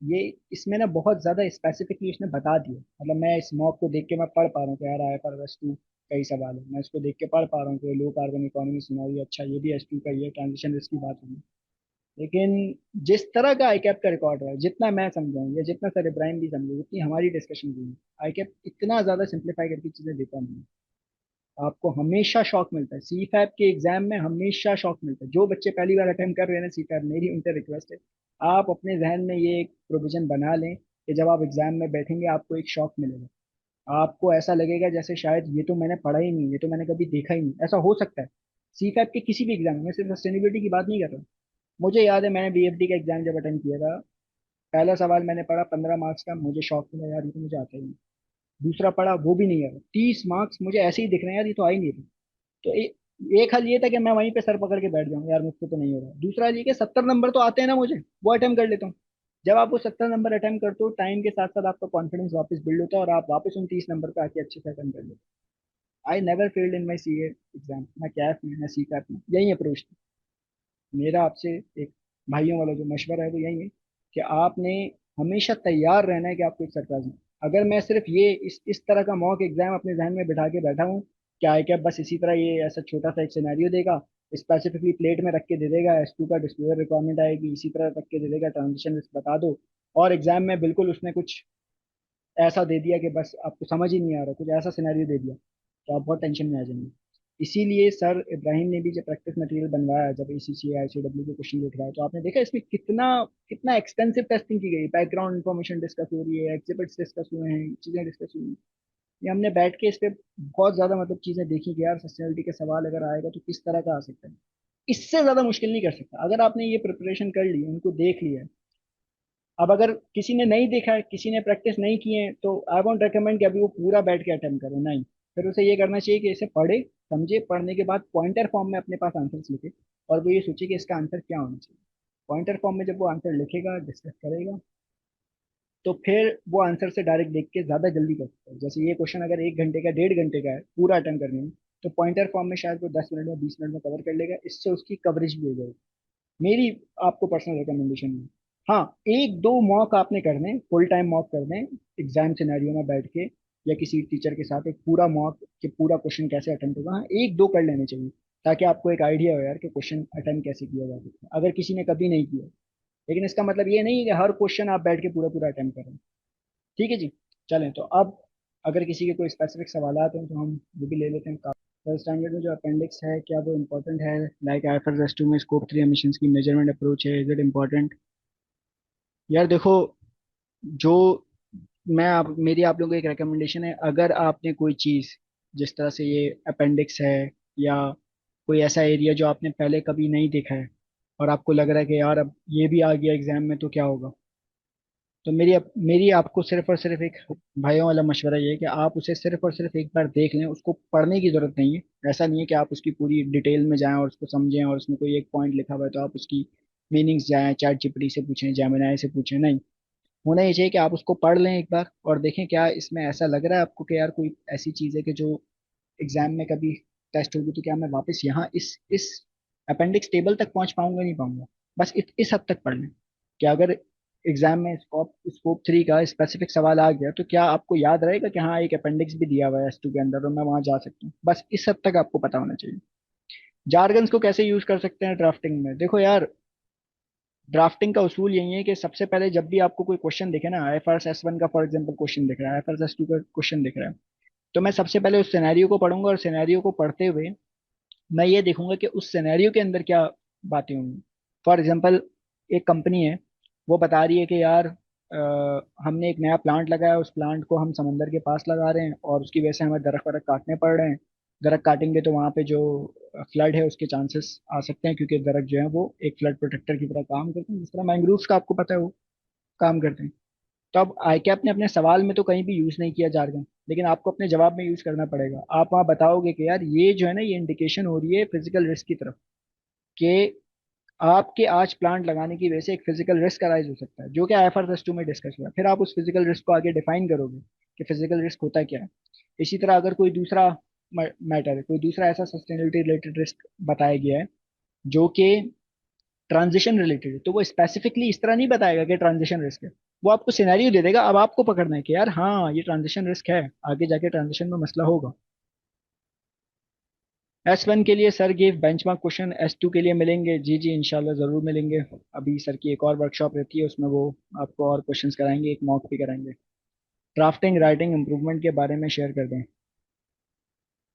ये इसमें ना बहुत ज्यादा स्पेसिफिकली इसने बता दिया। मतलब मैं इस मॉक को देख के मैं पढ़ पा रहा हूँ कि यार IFRS 2 कई सवाल है, मैं इसको देख के पढ़ पा रहा हूँ कि लो कार्बन इकोनॉमी सुनाई, अच्छा ये भी S2 का, ये ट्रांजिशन रिस्क की बात होगी। लेकिन जिस तरह का आईकैप का रिकॉर्ड है, जितना मैं समझा हूँ या जितना सर इब्राहिम भी समझे, उतनी हमारी डिस्कशन हुई है, आईकैप इतना ज्यादा सिंप्लीफाई करके चीजें देता नहीं है। आपको हमेशा शॉक मिलता है, सी फैप के एग्जाम में हमेशा शॉक मिलता है। जो बच्चे पहली बार अटेम्प्ट कर रहे हैं ना सी फैप, मेरी उनसे रिक्वेस्ट है, आप अपने जहन में ये एक प्रोविजन बना लें कि जब आप एग्जाम में बैठेंगे आपको एक शॉक मिलेगा। आपको ऐसा लगेगा जैसे शायद ये तो मैंने पढ़ा ही नहीं, ये तो मैंने कभी देखा ही नहीं, ऐसा हो सकता है। सी फैप के किसी भी एग्जाम में, मैं सिर्फ सस्टेनेबिलिटी की बात नहीं कर रहा। मुझे याद है मैंने BFD का एग्जाम जब अटेंड किया था, पहला सवाल मैंने पढ़ा 15 मार्क्स का, मुझे शौक मिला यार ये तो मुझे आता ही नहीं। दूसरा पढ़ा, वो भी नहीं आया, 30 मार्क्स मुझे ऐसे ही दिख रहे हैं यार, ये तो आ ही नहीं रही। तो एक हल ये था कि मैं वहीं पे सर पकड़ के बैठ जाऊं, यार मुझसे तो नहीं हो रहा। दूसरा ये कि 70 नंबर तो आते हैं ना मुझे, वो अटेम्प्ट कर लेता हूँ। जब आप वो 70 नंबर अटेम्प्ट करते हो, टाइम के साथ साथ आपका कॉन्फिडेंस वापस बिल्ड होता है और आप वापस उन 30 नंबर पे आके अच्छे से अटेम्प्ट कर लेते हो। I never failed in my CA exam, ना कैफ में ना सी कैप में, यही अप्रोच थी मेरा आपसे। एक भाइयों वाला जो मशवरा है वो यही है कि आपने हमेशा तैयार रहना है कि आपको एक सरप्राइज में। अगर मैं सिर्फ ये इस तरह का मॉक एग्जाम अपने जहन में बिठा के बैठा हूँ, क्या है क्या बस इसी तरह ये ऐसा छोटा सा एक सिनेरियो देगा, स्पेसिफिकली प्लेट में रख के दे देगा, S2 का डिस्क्लोजर रिक्वायरमेंट आएगी, इसी तरह रख के दे देगा, ट्रांजिशन रिस्क बता दो, और एग्जाम में बिल्कुल उसने कुछ ऐसा दे दिया कि बस आपको समझ ही नहीं आ रहा, कुछ ऐसा सिनेरियो दे दिया, तो आप बहुत टेंशन में आ जाएंगे। इसीलिए सर इब्राहिम ने भी जब प्रैक्टिस मटेरियल बनवाया, जब ACCA ICW के क्वेश्चन लिख रहा है, तो आपने देखा इसमें कितना कितना एक्सटेंसिव टेस्टिंग की गई, बैकग्राउंड इन्फॉर्मेशन डिस्कस हो रही है, एग्जिबिट्स डिस्कस हुए हैं, चीजें डिस्कस हुई हैं। ये हमने बैठ के इस पे बहुत ज्यादा मतलब चीजें देखी कि यार सस्टेनेबिलिटी का सवाल अगर आएगा तो किस तरह का आ सकता है। इससे ज्यादा मुश्किल नहीं कर सकता। अगर आपने ये प्रिपरेशन कर ली, उनको देख लिया है, अब अगर किसी ने नहीं देखा है, किसी ने प्रैक्टिस नहीं की है, तो आई वोंट रेकमेंड कि अभी वो पूरा बैठ के अटेम्प्ट करे, नहीं। फिर उसे ये करना चाहिए कि इसे पढ़े, समझे, पढ़ने के बाद पॉइंटर फॉर्म में अपने पास आंसर्स लिखे, और वो ये सोचे कि इसका आंसर क्या होना चाहिए। पॉइंटर फॉर्म में जब वो आंसर लिखेगा, डिस्कस करेगा, तो फिर वो आंसर से डायरेक्ट देख के ज्यादा जल्दी कर सकता है। जैसे ये क्वेश्चन अगर 1 घंटे का 1.5 घंटे का है पूरा अटेम्प्ट करने में, तो पॉइंटर फॉर्म में शायद वो 10 मिनट में 20 मिनट में कवर कर लेगा, इससे उसकी कवरेज भी हो जाएगी। मेरी आपको पर्सनल रिकमेंडेशन है। हाँ, एक दो मॉक आपने करने, फुल टाइम मॉक करने, एग्जाम सिनेरियो में बैठ के या किसी टीचर के साथ एक पूरा मॉक कि पूरा क्वेश्चन कैसे अटेम्प्ट होगा, हाँ एक दो कर लेने चाहिए, ताकि आपको एक आइडिया हो यार कि क्वेश्चन अटेम्प्ट कैसे किया जा सकता है, अगर किसी ने कभी नहीं किया। लेकिन इसका मतलब ये नहीं है कि हर क्वेश्चन आप बैठ के पूरा पूरा अटेम्प्ट करें। ठीक है जी। चलें तो अब अगर किसी के कोई स्पेसिफिक सवाल हैं तो हम वो भी ले लेते हैं। फर्स्ट स्टैंडर्ड में जो अपेंडिक्स है, क्या वो इम्पोर्टेंट है? लाइक IFRS 2 में स्कोप 3 एमिशंस की मेजरमेंट अप्रोच है, इज इट इम्पोर्टेंट? यार देखो, जो मेरी आप लोगों को एक रिकमेंडेशन है, अगर आपने कोई चीज़, जिस तरह से ये अपेंडिक्स है, या कोई ऐसा एरिया जो आपने पहले कभी नहीं देखा है, और आपको लग रहा है कि यार अब ये भी आ गया एग्जाम में तो क्या होगा, तो मेरी आपको सिर्फ और सिर्फ एक भाइयों वाला मशवरा ये है कि आप उसे सिर्फ और सिर्फ एक बार देख लें, उसको पढ़ने की जरूरत नहीं है। ऐसा नहीं है कि आप उसकी पूरी डिटेल में जाएं और उसको समझें, और उसमें कोई एक पॉइंट लिखा हुआ है तो आप उसकी मीनिंग्स जाएं ChatGPT से पूछें, जेमिनाई से पूछें, नहीं। होना ये चाहिए कि आप उसको पढ़ लें एक बार और देखें क्या इसमें ऐसा लग रहा है आपको कि यार कोई ऐसी चीज़ है कि जो एग्जाम में कभी टेस्ट होगी, तो क्या मैं वापस यहाँ इस अपेंडिक्स टेबल तक पहुंच पाऊंगा नहीं पाऊंगा। बस इस हद तक पढ़ लें कि अगर एग्जाम में स्कोप 3 का स्पेसिफिक सवाल आ गया, तो क्या आपको याद रहेगा कि हाँ एक अपेंडिक्स भी दिया हुआ है S2 के अंदर और मैं वहां जा सकता हूँ। बस इस हद तक आपको पता होना चाहिए। जार्गन्स को कैसे यूज कर सकते हैं ड्राफ्टिंग में? देखो यार, ड्राफ्टिंग का उसूल यही है कि सबसे पहले जब भी आपको कोई क्वेश्चन दिखे ना, IFRS 1 का फॉर एग्जाम्पल क्वेश्चन दिख रहा है, IFRS 2 का क्वेश्चन दिख रहा है, तो मैं सबसे पहले उस सिनेरियो को पढ़ूंगा, और सिनेरियो को पढ़ते हुए मैं ये देखूंगा कि उस सिनेरियो के अंदर क्या बातें होंगी। फॉर एग्जांपल, एक कंपनी है, वो बता रही है कि यार हमने एक नया प्लांट लगाया, उस प्लांट को हम समंदर के पास लगा रहे हैं और उसकी वजह से हमें दरख्त वरख्त काटने पड़ रहे हैं। दरख्त काटेंगे तो वहाँ पे जो फ्लड है उसके चांसेस आ सकते हैं, क्योंकि दरख्त जो है वो एक फ्लड प्रोटेक्टर की तरह काम करते हैं, जिस तरह मैंग्रोव्स का आपको पता है वो काम करते हैं। तो अब ICAP ने अपने सवाल में तो कहीं भी यूज नहीं किया जार्गन, लेकिन आपको अपने जवाब में यूज करना पड़ेगा। आप वहाँ बताओगे कि यार ये जो है ना, ये इंडिकेशन हो रही है फिजिकल रिस्क की तरफ, कि आपके आज प्लांट लगाने की वजह से एक फिजिकल रिस्क अराइज हो सकता है, जो कि IFRS 2 में डिस्कस हुआ है। फिर आप उस फिजिकल रिस्क को आगे डिफाइन करोगे कि फिजिकल रिस्क होता क्या है। इसी तरह अगर कोई दूसरा मैटर है, कोई दूसरा ऐसा सस्टेनेबिलिटी रिलेटेड रिस्क बताया गया है जो कि ट्रांजिशन रिलेटेड है, तो वो स्पेसिफिकली इस तरह नहीं बताएगा कि ट्रांजिशन रिस्क है। वो आपको सिनेरियो दे देगा, अब आपको पकड़ना है कि यार हाँ ये ट्रांजिशन रिस्क है, आगे जाके ट्रांजिशन में मसला होगा। S1 के लिए sir give benchmark question, S2 के लिए मिलेंगे, जी जी इंशाल्लाह ज़रूर मिलेंगे। अभी सर की एक और वर्कशॉप रहती है, उसमें वो आपको और क्वेश्चंस कराएंगे, एक मॉक भी कराएंगे। ड्राफ्टिंग राइटिंग इम्प्रूवमेंट के बारे में शेयर कर दें।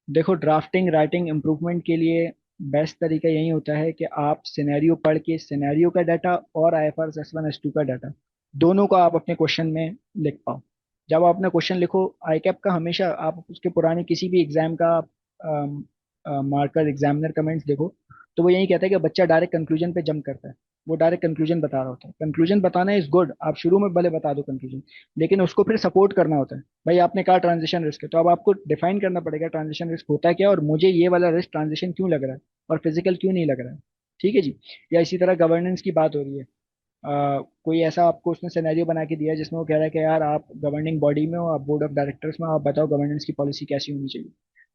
देखो, ड्राफ्टिंग राइटिंग इम्प्रूवमेंट के लिए बेस्ट तरीका यही होता है कि आप सिनेरियो पढ़ के सिनेरियो का डाटा और IFRS 1 S2 का डाटा दोनों को आप अपने क्वेश्चन में लिख पाओ। जब आप अपना क्वेश्चन लिखो, ICAP का हमेशा आप उसके पुराने किसी भी एग्जाम का मार्कर एग्जामिनर कमेंट्स देखो, तो वो यही कहता है कि बच्चा डायरेक्ट कंक्लूजन पे जंप करता है। वो डायरेक्ट कंक्लूजन बता रहा होता है। कंक्लूजन बताना इज गुड, आप शुरू में भले बता दो कंक्लूजन, लेकिन उसको फिर सपोर्ट करना होता है। भाई आपने कहा ट्रांजिशन रिस्क है, तो अब आपको डिफाइन करना पड़ेगा ट्रांजिशन रिस्क होता क्या है, और मुझे ये वाला रिस्क ट्रांजिशन क्यों लग रहा है और फिजिकल क्यों नहीं लग रहा है। ठीक है जी। या इसी तरह गवर्नेंस की बात हो रही है, कोई ऐसा आपको उसने सिनेरियो बना के दिया है जिसमें वो कह रहा है कि यार आप गवर्निंग बॉडी में हो, आप बोर्ड ऑफ डायरेक्टर्स में हो, आप बताओ गवर्नेंस की पॉलिसी कैसी होनी चाहिए।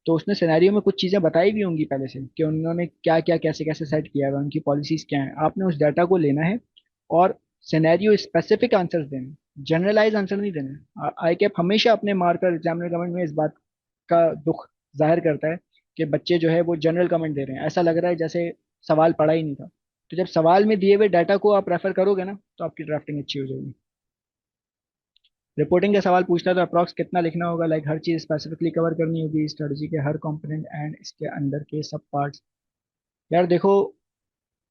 तो उसने सिनेरियो में कुछ चीजें बताई भी होंगी पहले से कि उन्होंने क्या क्या कैसे कैसे सेट किया है, उनकी पॉलिसीज क्या है। आपने उस डाटा को लेना है और सिनेरियो स्पेसिफिक आंसर्स देने, जनरलाइज आंसर नहीं देने। ICAP हमेशा अपने मार्कर एग्जामिनर कमेंट में इस बात का दुख जाहिर करता है कि बच्चे जो है वो जनरल कमेंट दे रहे हैं, ऐसा लग रहा है जैसे सवाल पढ़ा ही नहीं था। तो जब सवाल में दिए हुए डाटा को आप रेफर करोगे ना, तो आपकी ड्राफ्टिंग अच्छी हो जाएगी। रिपोर्टिंग का सवाल पूछता है तो अप्रॉक्स कितना लिखना होगा, लाइक हर चीज स्पेसिफिकली कवर करनी होगी, स्ट्रेटजी के हर कंपोनेंट एंड इसके अंदर के सब पार्ट्स। यार देखो,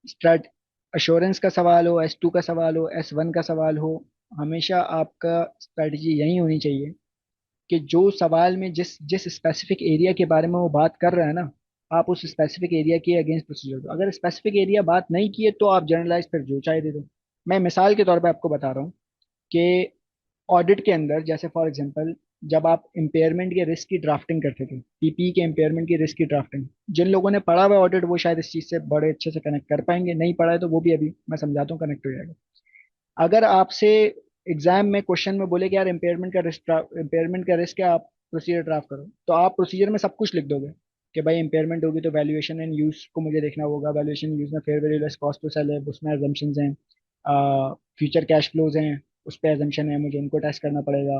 स्ट्रेट अश्योरेंस का सवाल हो, S2 का सवाल हो, S1 का सवाल हो, हमेशा आपका स्ट्रेटजी यही होनी चाहिए कि जो सवाल में जिस जिस स्पेसिफिक एरिया के बारे में वो बात कर रहा है ना, आप उस स्पेसिफिक एरिया के अगेंस्ट प्रोसीजर दो। अगर स्पेसिफिक एरिया बात नहीं किए तो आप जनरलाइज फिर जो चाहे दे दो। मैं मिसाल के तौर पे आपको बता रहा हूँ कि ऑडिट के अंदर, जैसे फॉर एग्जांपल, जब आप इम्पेयरमेंट के रिस्क की ड्राफ्टिंग करते थे, PPE के इम्पेयरमेंट की रिस्क की ड्राफ्टिंग, जिन लोगों ने पढ़ा हुआ ऑडिट वो शायद इस चीज से बड़े अच्छे से कनेक्ट कर पाएंगे, नहीं पढ़ा है तो वो भी अभी मैं समझाता हूँ, कनेक्ट हो जाएगा। अगर आपसे एग्जाम में क्वेश्चन में बोले कि यार इम्पेयरमेंट का रिस्क है, आप प्रोसीजर ड्राफ्ट करो, तो आप प्रोसीजर में सब कुछ लिख दोगे कि भाई इम्पेयरमेंट होगी तो वैल्यूएशन एंड यूज को मुझे देखना होगा, वैल्यूएशन यूज में fair value less cost to sell है, उसमें एजम्पशंस हैं, फ्यूचर कैश फ्लोज हैं, उस पर एजम्पशन है, मुझे उनको टेस्ट करना पड़ेगा,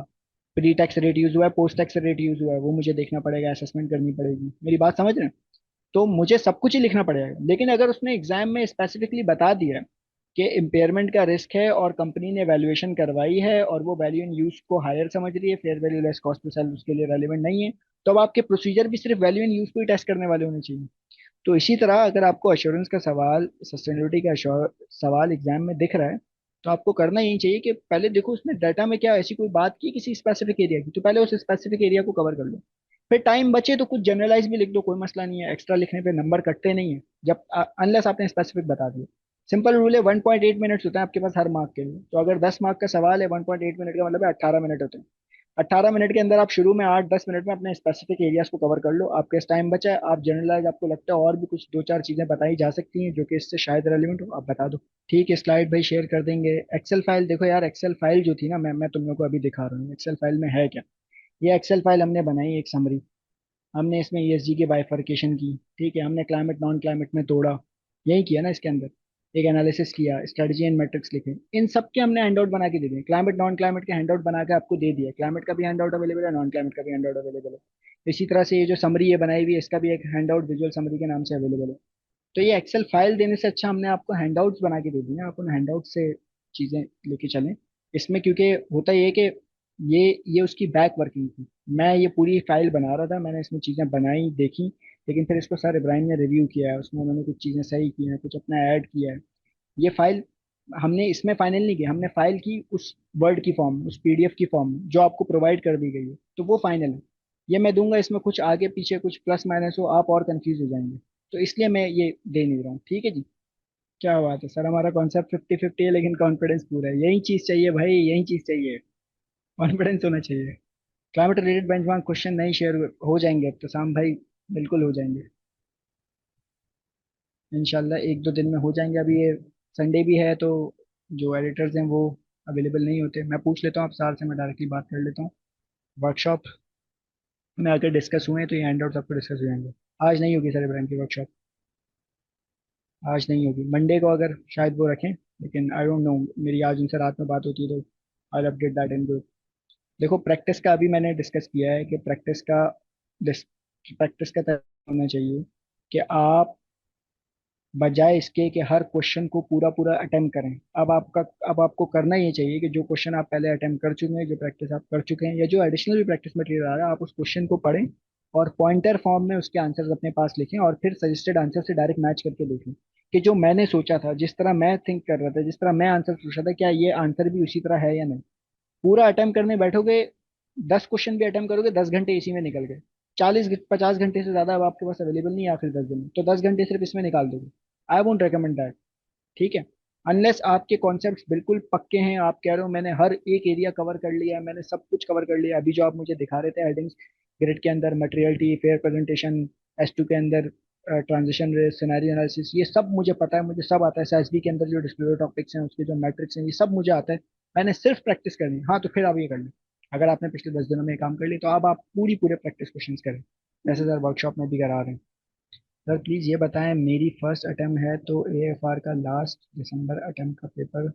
प्री टैक्स रेट यूज हुआ है, पोस्ट टैक्स रेट यूज हुआ है, वो मुझे देखना पड़ेगा, असेसमेंट करनी पड़ेगी। मेरी बात समझ रहे हैं? तो मुझे सब कुछ ही लिखना पड़ेगा। लेकिन अगर उसने एग्जाम में स्पेसिफिकली बता दिया कि इम्पेयरमेंट का रिस्क है और कंपनी ने वैल्यूएशन करवाई है और वो वैल्यू इन यूज को हायर समझ रही है, fair value less cost to sell उसके लिए रेलिवेंट नहीं है, तो अब आपके प्रोसीजर भी सिर्फ वैल्यू इन यूज को ही टेस्ट करने वाले होने चाहिए। तो इसी तरह अगर आपको अश्योरेंस का सवाल, सस्टेनेबिलिटी का सवाल एग्जाम में दिख रहा है, तो आपको करना यही चाहिए कि पहले देखो उसने डाटा में क्या ऐसी कोई बात की किसी स्पेसिफिक एरिया की, तो पहले उस स्पेसिफिक एरिया को कवर कर लो। फिर टाइम बचे तो कुछ जनरलाइज भी लिख दो, कोई मसला नहीं है, एक्स्ट्रा लिखने पे नंबर कटते नहीं है, जब अनलेस आपने स्पेसिफिक बता दिया। सिंपल रूल है, 1.8 मिनट्स होता है आपके पास हर मार्क के लिए, तो अगर 10 मार्क का सवाल है, 1.8 मिनट का मतलब है 18 मिनट होते हैं। 18 मिनट के अंदर आप शुरू में 8-10 मिनट में अपने स्पेसिफिक एरियाज को कवर कर लो, आपके पास टाइम बचा है, आप जनरलाइज आपको लगता है और भी कुछ दो चार चीजें बताई जा सकती हैं जो कि इससे शायद रेलिवेंट हो, आप बता दो। ठीक है, स्लाइड भाई शेयर कर देंगे। एक्सेल फाइल देखो यार, एक्सेल फाइल जो थी ना, मैं तुम लोग को अभी दिखा रहा हूँ एक्सेल फाइल में है क्या। ये एक्सेल फाइल हमने बनाई एक समरी, हमने इसमें ESG की बाइफरकेशन की, ठीक है, हमने क्लाइमेट नॉन क्लाइमेट में तोड़ा, यही किया ना इसके अंदर, एक एनालिसिस किया, स्ट्रेटजी एंड मैट्रिक्स लिखे, इन सब के हमने हैंडआउट बना के दे दिए। क्लाइमेट नॉन क्लाइमेट के हैंडआउट बना के आपको दे दिया, क्लाइमेट का भी हैंडआउट अवेलेबल है, नॉन क्लाइमेट का भी हैंडआउट अवेलेबल है। इसी तरह से ये जो समरी ये बनाई हुई है, इसका भी एक हैंडआउट विजुअल समरी के नाम से अवेलेबल है। तो ये एक्सेल फाइल देने से अच्छा हमने आपको हैंडआउट्स बना के दे दी ना, आप उन हैंडआउट से चीजें लेके चलें। इसमें क्योंकि होता ये है कि ये उसकी बैक वर्किंग थी, मैं ये पूरी फाइल बना रहा था, मैंने इसमें चीजें बनाई देखी, लेकिन फिर इसको सर इब्राहिम ने रिव्यू किया है, उसमें उन्होंने कुछ चीजें सही की हैं, कुछ अपना ऐड किया है। ये फाइल हमने इसमें फाइनल नहीं की, हमने फाइल की उस वर्ड की फॉर्म, उस PDF की फॉर्म जो आपको प्रोवाइड कर दी गई है, तो वो फाइनल है। ये मैं दूंगा, इसमें कुछ आगे पीछे कुछ प्लस माइनस हो आप और कंफ्यूज हो जाएंगे, तो इसलिए मैं ये दे नहीं रहा हूँ। ठीक है जी। क्या बात है सर, हमारा कॉन्सेप्ट 50-50 है लेकिन कॉन्फिडेंस पूरा है, यही चीज चाहिए भाई, यही चीज चाहिए। कॉन्फिडेंस होना चाहिए। क्लाइमेट रिलेटेड बेंचमार्क क्वेश्चन नहीं शेयर हो जाएंगे अब तो शाम भाई, बिल्कुल हो जाएंगे। इंशाल्लाह एक दो दिन में हो जाएंगे। अभी ये संडे भी है तो जो एडिटर्स हैं वो अवेलेबल नहीं होते। मैं पूछ लेता हूँ आप सर से, मैं डायरेक्टली बात कर लेता हूँ। वर्कशॉप में अगर डिस्कस हुए तो ये हैंड आउट सबको डिस्कस हो जाएंगे। आज नहीं होगी सर इब्राहिम की वर्कशॉप, आज नहीं होगी। मंडे को अगर शायद वो रखें, लेकिन आई डोंट नो। मेरी आज उनसे रात में बात होती है तो I update that in group. देखो प्रैक्टिस का अभी मैंने डिस्कस किया है कि प्रैक्टिस का तरीका होना चाहिए कि आप बजाय इसके कि हर क्वेश्चन को पूरा पूरा अटेम्प्ट करें, अब आपको करना ये चाहिए कि जो क्वेश्चन आप पहले अटेम्प्ट कर चुके हैं, जो प्रैक्टिस आप कर चुके हैं, या जो एडिशनल भी प्रैक्टिस मटेरियल आ रहा है, आप उस क्वेश्चन को पढ़ें और पॉइंटर फॉर्म में उसके आंसर्स अपने पास लिखें और फिर सजेस्टेड आंसर से डायरेक्ट मैच करके देखें कि जो मैंने सोचा था, जिस तरह मैं थिंक कर रहा था, जिस तरह मैं आंसर सोचा था, क्या ये आंसर भी उसी तरह है या नहीं। पूरा अटेम्प्ट करने बैठोगे, 10 क्वेश्चन भी अटेम्प्ट करोगे, 10 घंटे इसी में निकल गए। 40 50 घंटे से ज्यादा अब आपके पास अवेलेबल नहीं है आखिर 10 दिन में, तो 10 घंटे सिर्फ इसमें निकाल दोगे। I won't recommend that. ठीक है। अनलेस आपके कॉन्सेप्ट्स बिल्कुल पक्के हैं, आप कह रहे हो मैंने हर एक एरिया कवर कर लिया है, मैंने सब कुछ कवर कर लिया है। अभी जो आप मुझे दिखा रहे थे हेडिंग्स, ग्रिड के अंदर मटेरियलिटी, फेयर प्रेजेंटेशन, S2 के अंदर ट्रांजिशन रेस, सिनेरियो एनालिसिस, ये सब मुझे पता है, मुझे सब आता है। SASB के अंदर जो डिस्क्लोजर टॉपिक्स हैं, उसके जो मैट्रिक्स हैं, ये सब मुझे आता है। मैंने सिर्फ प्रैक्टिस करनी है। हाँ तो फिर आप ये कर लें। अगर आपने पिछले 10 दिनों में ये काम कर लिया तो अब आप पूरे प्रैक्टिस क्वेश्चंस करें, जैसे सर वर्कशॉप में भी करा रहे हैं। सर प्लीज़ ये बताएं, मेरी फर्स्ट अटेम्प्ट है तो AFR का लास्ट दिसंबर अटेम्प्ट का पेपर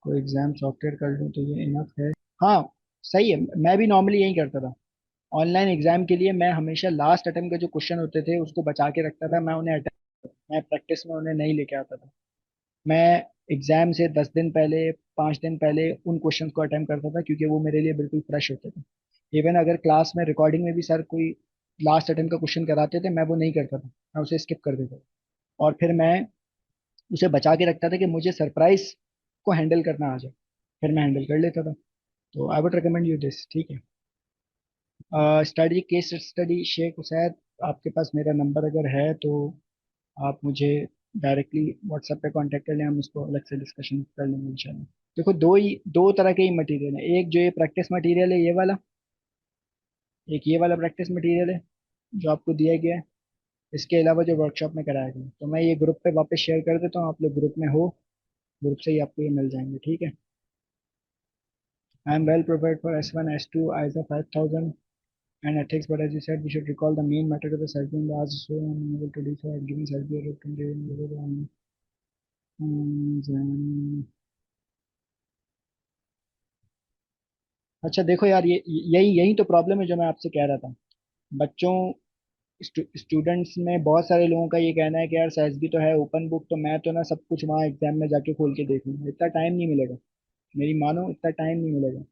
को एग्जाम सॉफ्टवेयर कर लूँ तो ये इनफ है? हाँ सही है, मैं भी नॉर्मली यही करता था। ऑनलाइन एग्जाम के लिए मैं हमेशा लास्ट अटेम्प्ट के जो क्वेश्चन होते थे उसको बचा के रखता था, मैं उन्हें मैं प्रैक्टिस में उन्हें नहीं लेके आता था। मैं एग्जाम से 10 दिन पहले, 5 दिन पहले उन क्वेश्चंस को अटेम्प्ट करता था, क्योंकि वो मेरे लिए बिल्कुल फ्रेश होते थे। इवन अगर क्लास में रिकॉर्डिंग में भी सर कोई लास्ट अटेम्प्ट का क्वेश्चन कराते थे, मैं वो नहीं करता था, मैं उसे स्किप कर देता था। और फिर मैं उसे बचा के रखता था कि मुझे सरप्राइज को हैंडल करना आ जाए, फिर मैं हैंडल कर लेता था। तो I would recommend you this. ठीक है। Study, case study Sheikh Usaid, आपके पास मेरा नंबर अगर है तो आप मुझे डायरेक्टली व्हाट्सएप पे कांटेक्ट कर लें, हम इसको अलग से डिस्कशन कर लेंगे इंशाल्लाह। देखो दो तरह के ही मटेरियल है। एक जो ये प्रैक्टिस मटेरियल है ये वाला, एक ये वाला प्रैक्टिस मटेरियल है जो आपको दिया गया है। इसके अलावा जो वर्कशॉप में कराया गया, तो मैं ये ग्रुप पे वापस शेयर कर देता हूँ, आप लोग ग्रुप में हो, ग्रुप से ही आपको ये मिल जाएंगे। ठीक है। I am well prepared for S1, S2, ISA 5000 and ethics, but as you said, we should recall the main matter of the surgery in the last, so I'm unable to do so. I've given surgery a 20 अच्छा देखो यार, ये यही यही तो problem है जो मैं आपसे कह रहा था। बच्चों, स्टूडेंट्स में बहुत सारे लोगों का ये कहना है कि यार SASB तो है ओपन बुक, तो मैं तो ना सब कुछ वहाँ एग्जाम में जाके खोल के देख लूंगा। इतना टाइम नहीं मिलेगा, मेरी मानो, इतना टाइम नहीं मिलेगा।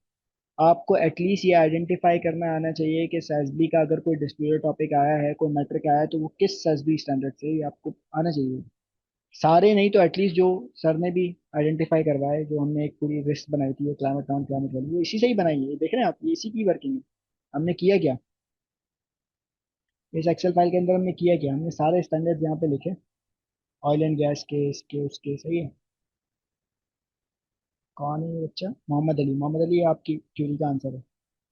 आपको एटलीस्ट ये आइडेंटिफाई करना आना चाहिए कि SASB का अगर कोई डिस्प्यूटेड टॉपिक आया है, कोई मैट्रिक आया है, तो वो किस SASB स्टैंडर्ड से, ये आपको आना चाहिए। सारे नहीं तो एटलीस्ट जो सर ने भी आइडेंटिफाई करवाए, जो हमने एक पूरी लिस्ट बनाई थी क्लाइमेट नॉन क्लाइमेट वाली, वो इसी से ही बनाई है। ये देख रहे हैं आप, ये इसी की वर्किंग है। हमने किया क्या, इस एक्सेल फाइल के अंदर हमने किया क्या, हमने सारे स्टैंडर्ड यहाँ पे लिखे। ऑयल एंड गैस के, इसके उसके, सही है। कौन है ये बच्चा? मोहम्मद अली। मोहम्मद अली, ये आपकी क्यूरी का आंसर है।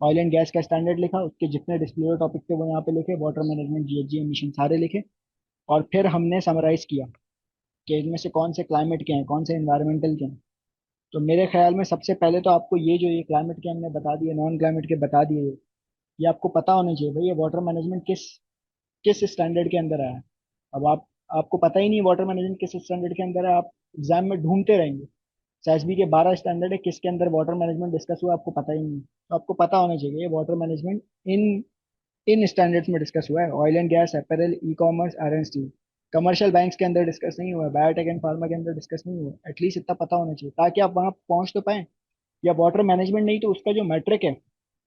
ऑयल एंड गैस का स्टैंडर्ड लिखा, उसके जितने डिस्क्लोजर टॉपिक थे वो यहाँ पे लिखे, वाटर मैनेजमेंट, GHG एमिशन सारे लिखे। और फिर हमने समराइज किया कि इनमें से कौन से क्लाइमेट के हैं, कौन से इन्वायरमेंटल के हैं। तो मेरे ख्याल में सबसे पहले तो आपको ये जो ये क्लाइमेट के हमने बता दिए, नॉन क्लाइमेट के बता दिए, ये आपको पता होना चाहिए भाई, ये वाटर मैनेजमेंट किस किस स्टैंडर्ड के अंदर आया है। अब आपको पता ही नहीं वाटर मैनेजमेंट किस स्टैंडर्ड के अंदर है, आप एग्जाम में ढूंढते रहेंगे। SASB के 12 स्टैंडर्ड है, किसके अंदर वाटर मैनेजमेंट डिस्कस हुआ आपको पता ही नहीं, तो आपको पता होना चाहिए वाटर मैनेजमेंट इन इन स्टैंडर्ड्स में डिस्कस हुआ है। Oil and gas, apparel, e commerce, iron steel, commercial banks के अंदर डिस्कस नहीं हुआ है, बायोटेक एंड फार्मा के अंदर डिस्कस नहीं हुआ है। एटलीस्ट इतना पता होना चाहिए ताकि आप वहां पहुंच तो पाए। या वाटर मैनेजमेंट नहीं तो उसका जो मैट्रिक है,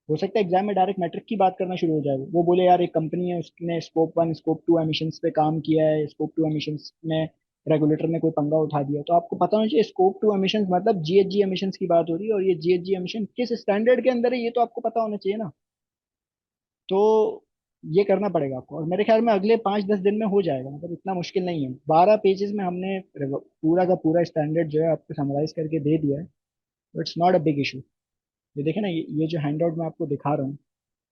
हो सकता है एग्जाम में डायरेक्ट मैट्रिक की बात करना शुरू हो जाए। वो बोले यार एक कंपनी है, उसने स्कोप 1 स्कोप 2 एमिशंस पे काम किया है, स्कोप 2 एमिशंस में रेगुलेटर ने कोई पंगा उठा दिया, तो आपको पता होना चाहिए स्कोप 2 एमिशंस मतलब GHG एमिशंस की बात हो रही है, और ये GHG एमिशन किस स्टैंडर्ड के अंदर है ये तो आपको पता होना चाहिए ना। तो ये करना पड़ेगा आपको, और मेरे ख्याल में अगले 5 10 दिन में हो जाएगा, मतलब इतना मुश्किल नहीं है। 12 पेजेस में हमने पूरा का पूरा स्टैंडर्ड जो है आपको समराइज करके दे दिया है, तो it's not a big issue. ये देखे ना, ये जो हैंडआउट मैं आपको दिखा रहा हूँ,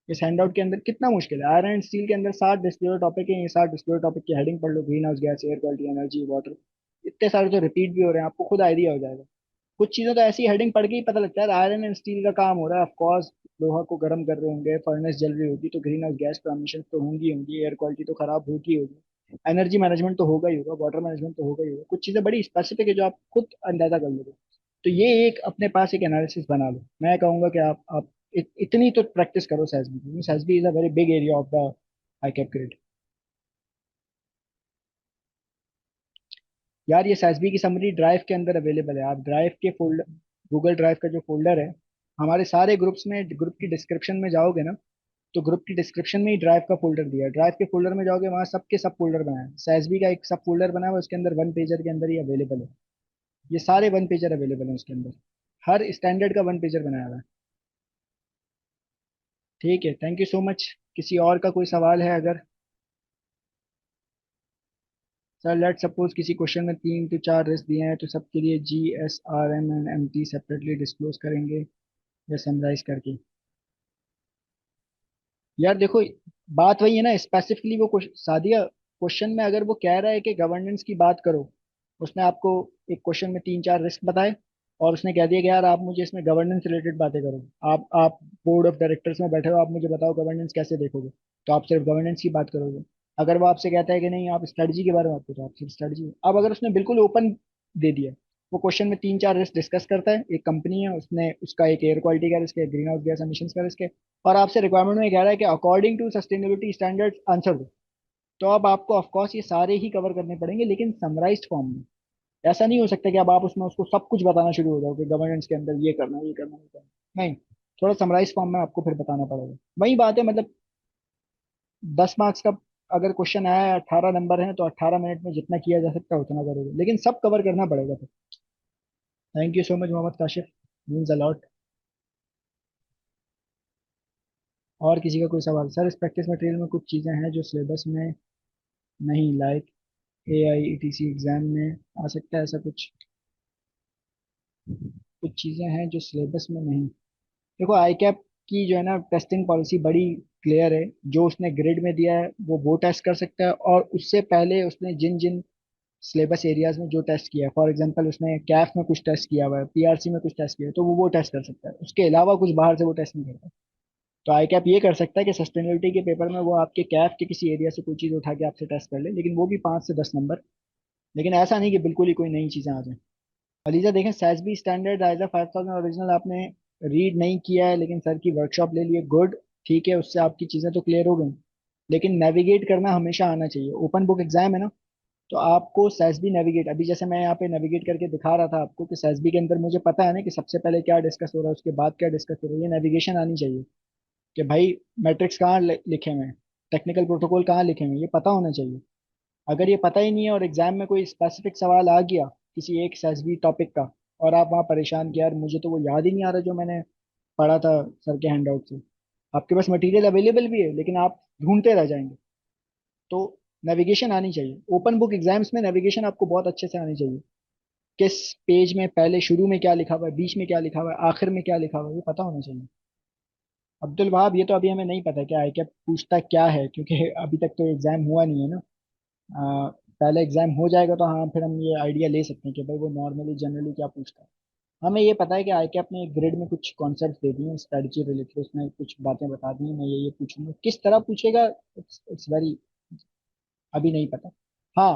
इस हैंडआउट के अंदर कितना मुश्किल है। आयरन एंड स्टील के अंदर 7 डिस्क्लोजर टॉपिक है, ये 7 डिस्क्लोजर टॉपिक की हेडिंग पढ़ लो, green house gas, air quality, energy, water. इतने सारे तो रिपीट भी हो रहे हैं, आपको खुद आइडिया हो जाएगा। कुछ चीजें तो ऐसी हेडिंग पढ़ के ही पता लगता है आयरन एंड स्टील का काम हो रहा है। ऑफ कोर्स लोहा को गर्म कर रहे होंगे, फर्नेस जल रही होगी, तो ग्रीन हाउस गैस एमिशन तो होंगी होंगी, एयर क्वालिटी तो खराब होगी होगी, एनर्जी मैनेजमेंट तो होगा ही होगा, वाटर मैनेजमेंट तो होगा ही होगा। कुछ चीजें बड़ी स्पेसिफिक है जो आप खुद अंदाजा कर लोगे। तो ये एक अपने पास एक एनालिसिस बना लो। मैं कहूंगा कि आप इतनी तो प्रैक्टिस करो सेसबी की। सेसबी is a very big area of the I cap grid. यार ये एसएसबी की समरी ड्राइव के अंदर अवेलेबल है। आप ड्राइव के फोल्डर, गूगल ड्राइव का जो फोल्डर है, हमारे सारे ग्रुप्स में, ग्रुप की डिस्क्रिप्शन में जाओगे ना, तो ग्रुप की डिस्क्रिप्शन में ही ड्राइव का फोल्डर दिया है। ड्राइव के फोल्डर में जाओगे, वहाँ सबके सब फोल्डर बनाए हैं। एसएसबी का एक सब फोल्डर बना हुआ है, उसके अंदर वन पेजर के अंदर ही अवेलेबल है। ये सारे वन पेजर अवेलेबल है उसके अंदर, हर स्टैंडर्ड का वन पेजर बनाया हुआ है। ठीक है, थैंक यू सो मच। किसी और का कोई सवाल है अगर? सर लेट सपोज किसी क्वेश्चन में 3 to 4 रिस्क दिए हैं, तो सबके लिए GSRM and MT separately disclose करेंगे या समराइज करके? यार देखो, बात वही है ना, स्पेसिफिकली वो सादिया क्वेश्चन में अगर वो कह रहा है कि गवर्नेंस की बात करो, उसने आपको एक क्वेश्चन में 3 4 रिस्क बताए, और उसने कह दिया कि यार आप मुझे इसमें गवर्नेंस रिलेटेड बातें करो। आप बोर्ड ऑफ डायरेक्टर्स में बैठे हो, आप मुझे बताओ गवर्नेंस कैसे देखोगे, तो आप सिर्फ गवर्नेंस की बात करोगे। अगर वो आपसे कहता है कि नहीं आप स्ट्रेटजी के बारे में बात करो, आप सिर्फ स्ट्रेटजी। अब अगर उसने बिल्कुल ओपन दे दिया, वो क्वेश्चन में 3 4 रिस्क डिस्कस करता है, एक कंपनी है, उसने उसका एक एयर क्वालिटी का रिस्क है, ग्रीन हाउस गैस एमिशन का रिस्क है, और आपसे रिक्वायरमेंट में कह रहा है कि according to sustainability standards answer दो, तो अब आपको ऑफकोर्स ये सारे ही कवर करने पड़ेंगे, लेकिन समराइज्ड फॉर्म में। ऐसा नहीं हो सकता कि अब आप उसमें उसको सब कुछ बताना शुरू हो जाओ कि गवर्नेंस के अंदर ये करना, ये करना, ये करना। नहीं, थोड़ा समराइज फॉर्म में आपको फिर बताना पड़ेगा। वही बात है, मतलब 10 मार्क्स का अगर क्वेश्चन आया है, 18 नंबर है, तो 18 मिनट में जितना किया जा सकता है उतना करोगे, लेकिन सब कवर करना पड़ेगा फिर। Thank you so much Mohammad Kashif, means a lot. और किसी का कोई सवाल? सर इस प्रैक्टिस मटेरियल में कुछ चीज़ें हैं जो सिलेबस में नहीं, लाइक AIETC एग्जाम में आ सकता है, ऐसा कुछ? कुछ चीज़ें हैं जो सिलेबस में नहीं। देखो आई कैप की जो है ना टेस्टिंग पॉलिसी बड़ी क्लियर है। जो उसने ग्रिड में दिया है वो टेस्ट कर सकता है, और उससे पहले उसने जिन जिन सिलेबस एरियाज में जो टेस्ट किया है, फॉर एग्जांपल उसने कैफ में कुछ टेस्ट किया हुआ है, PRC में कुछ टेस्ट किया है, तो वो टेस्ट कर सकता है। उसके अलावा कुछ बाहर से वो टेस्ट नहीं करता। तो आई कैप ये कर सकता है कि सस्टेनेबिलिटी के पेपर में वो आपके कैफ के किसी एरिया से कोई चीज़ उठा के आपसे टेस्ट कर ले, लेकिन वो भी 5 से 10 नंबर। लेकिन ऐसा नहीं कि बिल्कुल ही कोई नई चीज़ें आ जाए। अलीजा देखें, SASB स्टैंडर्ड आइजा 5000 ओरिजिनल आपने रीड नहीं किया है, लेकिन सर की वर्कशॉप ले लिए, गुड। ठीक है, उससे आपकी चीज़ें तो क्लियर हो गई, लेकिन नेविगेट करना हमेशा आना चाहिए। ओपन बुक एग्जाम है ना, तो आपको SASB नेविगेट, अभी जैसे मैं यहाँ पे नेविगेट करके दिखा रहा था आपको कि SASB के अंदर मुझे पता है ना कि सबसे पहले क्या डिस्कस हो रहा है, उसके बाद क्या डिस्कस हो रहा है, ये नेविगेशन आनी चाहिए। कि भाई मैट्रिक्स कहाँ लिखे हुए हैं, टेक्निकल प्रोटोकॉल कहाँ लिखे हुए हैं, ये पता होना चाहिए। अगर ये पता ही नहीं है और एग्जाम में कोई स्पेसिफिक सवाल आ गया किसी एक SASB टॉपिक का, और आप वहाँ परेशान कि यार मुझे तो वो याद ही नहीं आ रहा जो मैंने पढ़ा था सर के हैंडआउट से। आपके पास मटेरियल अवेलेबल भी है, लेकिन आप ढूंढते रह जाएंगे। तो नेविगेशन आनी चाहिए। ओपन बुक एग्जाम्स में नेविगेशन आपको बहुत अच्छे से आनी चाहिए। किस पेज में पहले शुरू में क्या लिखा हुआ है, बीच में क्या लिखा हुआ है, आखिर में क्या लिखा हुआ है, ये पता होना चाहिए। अब्दुल वहाब, ये तो अभी हमें नहीं पता क्या है, क्या पूछता क्या है, क्योंकि अभी तक तो एग्जाम हुआ नहीं है ना। पहले एग्जाम हो जाएगा तो हाँ, फिर हम ये आइडिया ले सकते हैं कि भाई वो नॉर्मली जनरली क्या पूछता है। हमें ये पता है कि आई कैप ने एक ग्रिड में कुछ कॉन्सेप्ट दे दिए हैं स्ट्रेटजी रिलेटेड, उसने कुछ बातें बता दी हैं, मैं ये पूछूंगा, किस तरह पूछेगा इट्स वेरी, अभी नहीं पता। हाँ,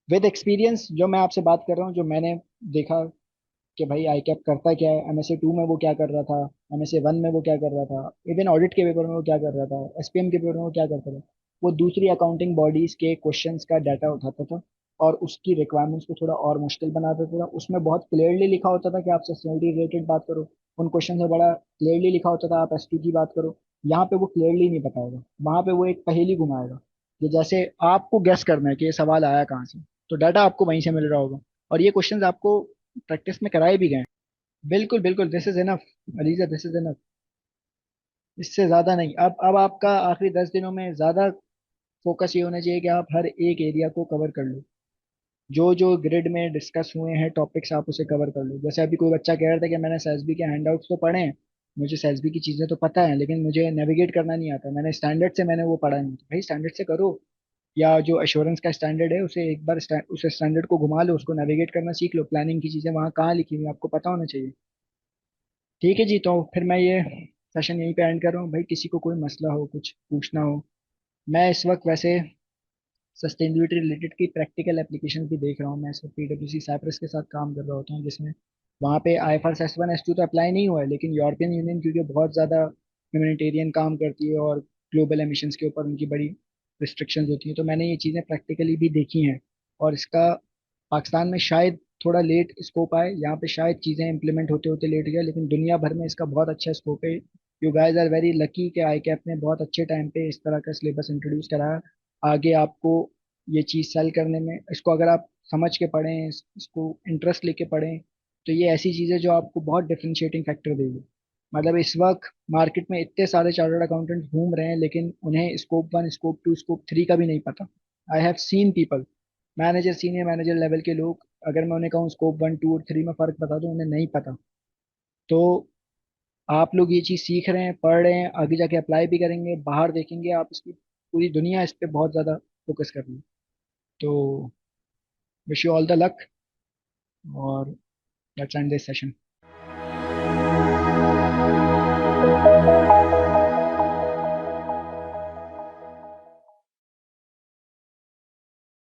विद एक्सपीरियंस जो मैं आपसे बात कर रहा हूँ, जो मैंने देखा कि भाई आई कैप करता क्या है, MSA 2 में वो क्या कर रहा था, MSA 1 में वो क्या कर रहा था, इवन ऑडिट के पेपर में वो क्या कर रहा था, SPM के पेपर में वो क्या करता था। वो दूसरी अकाउंटिंग बॉडीज के क्वेश्चंस का डाटा उठाता था, और उसकी रिक्वायरमेंट्स को थोड़ा और मुश्किल बना देता था। उसमें बहुत क्लियरली लिखा होता था कि आप सस्टेनेबिलिटी रिलेटेड बात करो, उन क्वेश्चन में बड़ा क्लियरली लिखा होता था आप S2 की बात करो। यहाँ पे वो क्लियरली नहीं बताएगा, वहां पे वो एक पहेली घुमाएगा, कि जैसे आपको गेस करना है कि ये सवाल आया कहाँ से, तो डाटा आपको वहीं से मिल रहा होगा। और ये क्वेश्चंस आपको प्रैक्टिस में कराए भी गए हैं। बिल्कुल बिल्कुल, this is enough ELISA, this is enough. इससे ज्यादा नहीं। अब आपका आखिरी 10 दिनों में ज्यादा फोकस ये होना चाहिए कि आप हर एक एरिया को कवर कर लो। जो जो ग्रिड में डिस्कस हुए हैं टॉपिक्स, आप उसे कवर कर लो। जैसे अभी कोई बच्चा कह रहा था कि मैंने SASB के हैंडआउट्स तो पढ़े हैं, मुझे सेल्सबी की चीज़ें तो पता है, लेकिन मुझे नेविगेट करना नहीं आता। मैंने स्टैंडर्ड से मैंने वो पढ़ा नहीं। भाई स्टैंडर्ड से करो, या जो एश्योरेंस का स्टैंडर्ड है उसे एक बार उस स्टैंडर्ड को घुमा लो, उसको नेविगेट करना सीख लो। प्लानिंग की चीज़ें वहाँ कहाँ लिखी हुई हैं, आपको पता होना चाहिए। ठीक है जी, तो फिर मैं ये सेशन यहीं पे एंड कर रहा हूँ। भाई किसी को कोई मसला हो, कुछ पूछना हो। मैं इस वक्त वैसे सस्टेनेबिलिटी रिलेटेड की प्रैक्टिकल एप्लीकेशन भी देख रहा हूँ। मैं इस पीडब्ल्यूसी साइप्रस के साथ काम कर रहा होता हूँ, जिसमें वहाँ पे IFRS S1 S2 तो अप्लाई नहीं हुआ है, लेकिन यूरोपियन यूनियन क्योंकि बहुत ज़्यादा ह्यूमैनिटेरियन काम करती है और ग्लोबल एमिशंस के ऊपर उनकी बड़ी रिस्ट्रिक्शंस होती हैं, तो मैंने ये चीज़ें प्रैक्टिकली भी देखी हैं। और इसका पाकिस्तान में शायद थोड़ा लेट स्कोप आए, यहाँ पे शायद चीज़ें इंप्लीमेंट होते होते लेट गया, लेकिन दुनिया भर में इसका बहुत अच्छा स्कोप है। You guys are very lucky कि आई कैप ने बहुत अच्छे टाइम पे इस तरह का सिलेबस इंट्रोड्यूस कराया। आगे आपको ये चीज़ सेल करने में, इसको अगर आप समझ के पढ़ें, इसको इंटरेस्ट लेके पढ़ें, तो ये ऐसी चीज़ है जो आपको बहुत डिफरेंशिएटिंग फैक्टर देगी। मतलब इस वक्त मार्केट में इतने सारे चार्टर्ड अकाउंटेंट घूम रहे हैं, लेकिन उन्हें स्कोप 1 स्कोप 2 स्कोप 3 का भी नहीं पता। I have seen people, manager senior manager level के लोग, अगर मैं उन्हें कहूँ स्कोप 1 2 और 3 में फ़र्क बता दूं, उन्हें नहीं पता। तो आप लोग ये चीज़ सीख रहे हैं, पढ़ रहे हैं, आगे जाके अप्लाई भी करेंगे, बाहर देखेंगे आप इसकी, पूरी दुनिया इस पे बहुत ज़्यादा फोकस कर रही है। तो wish you all the luck, और लेट्स एंड दिस सेशन।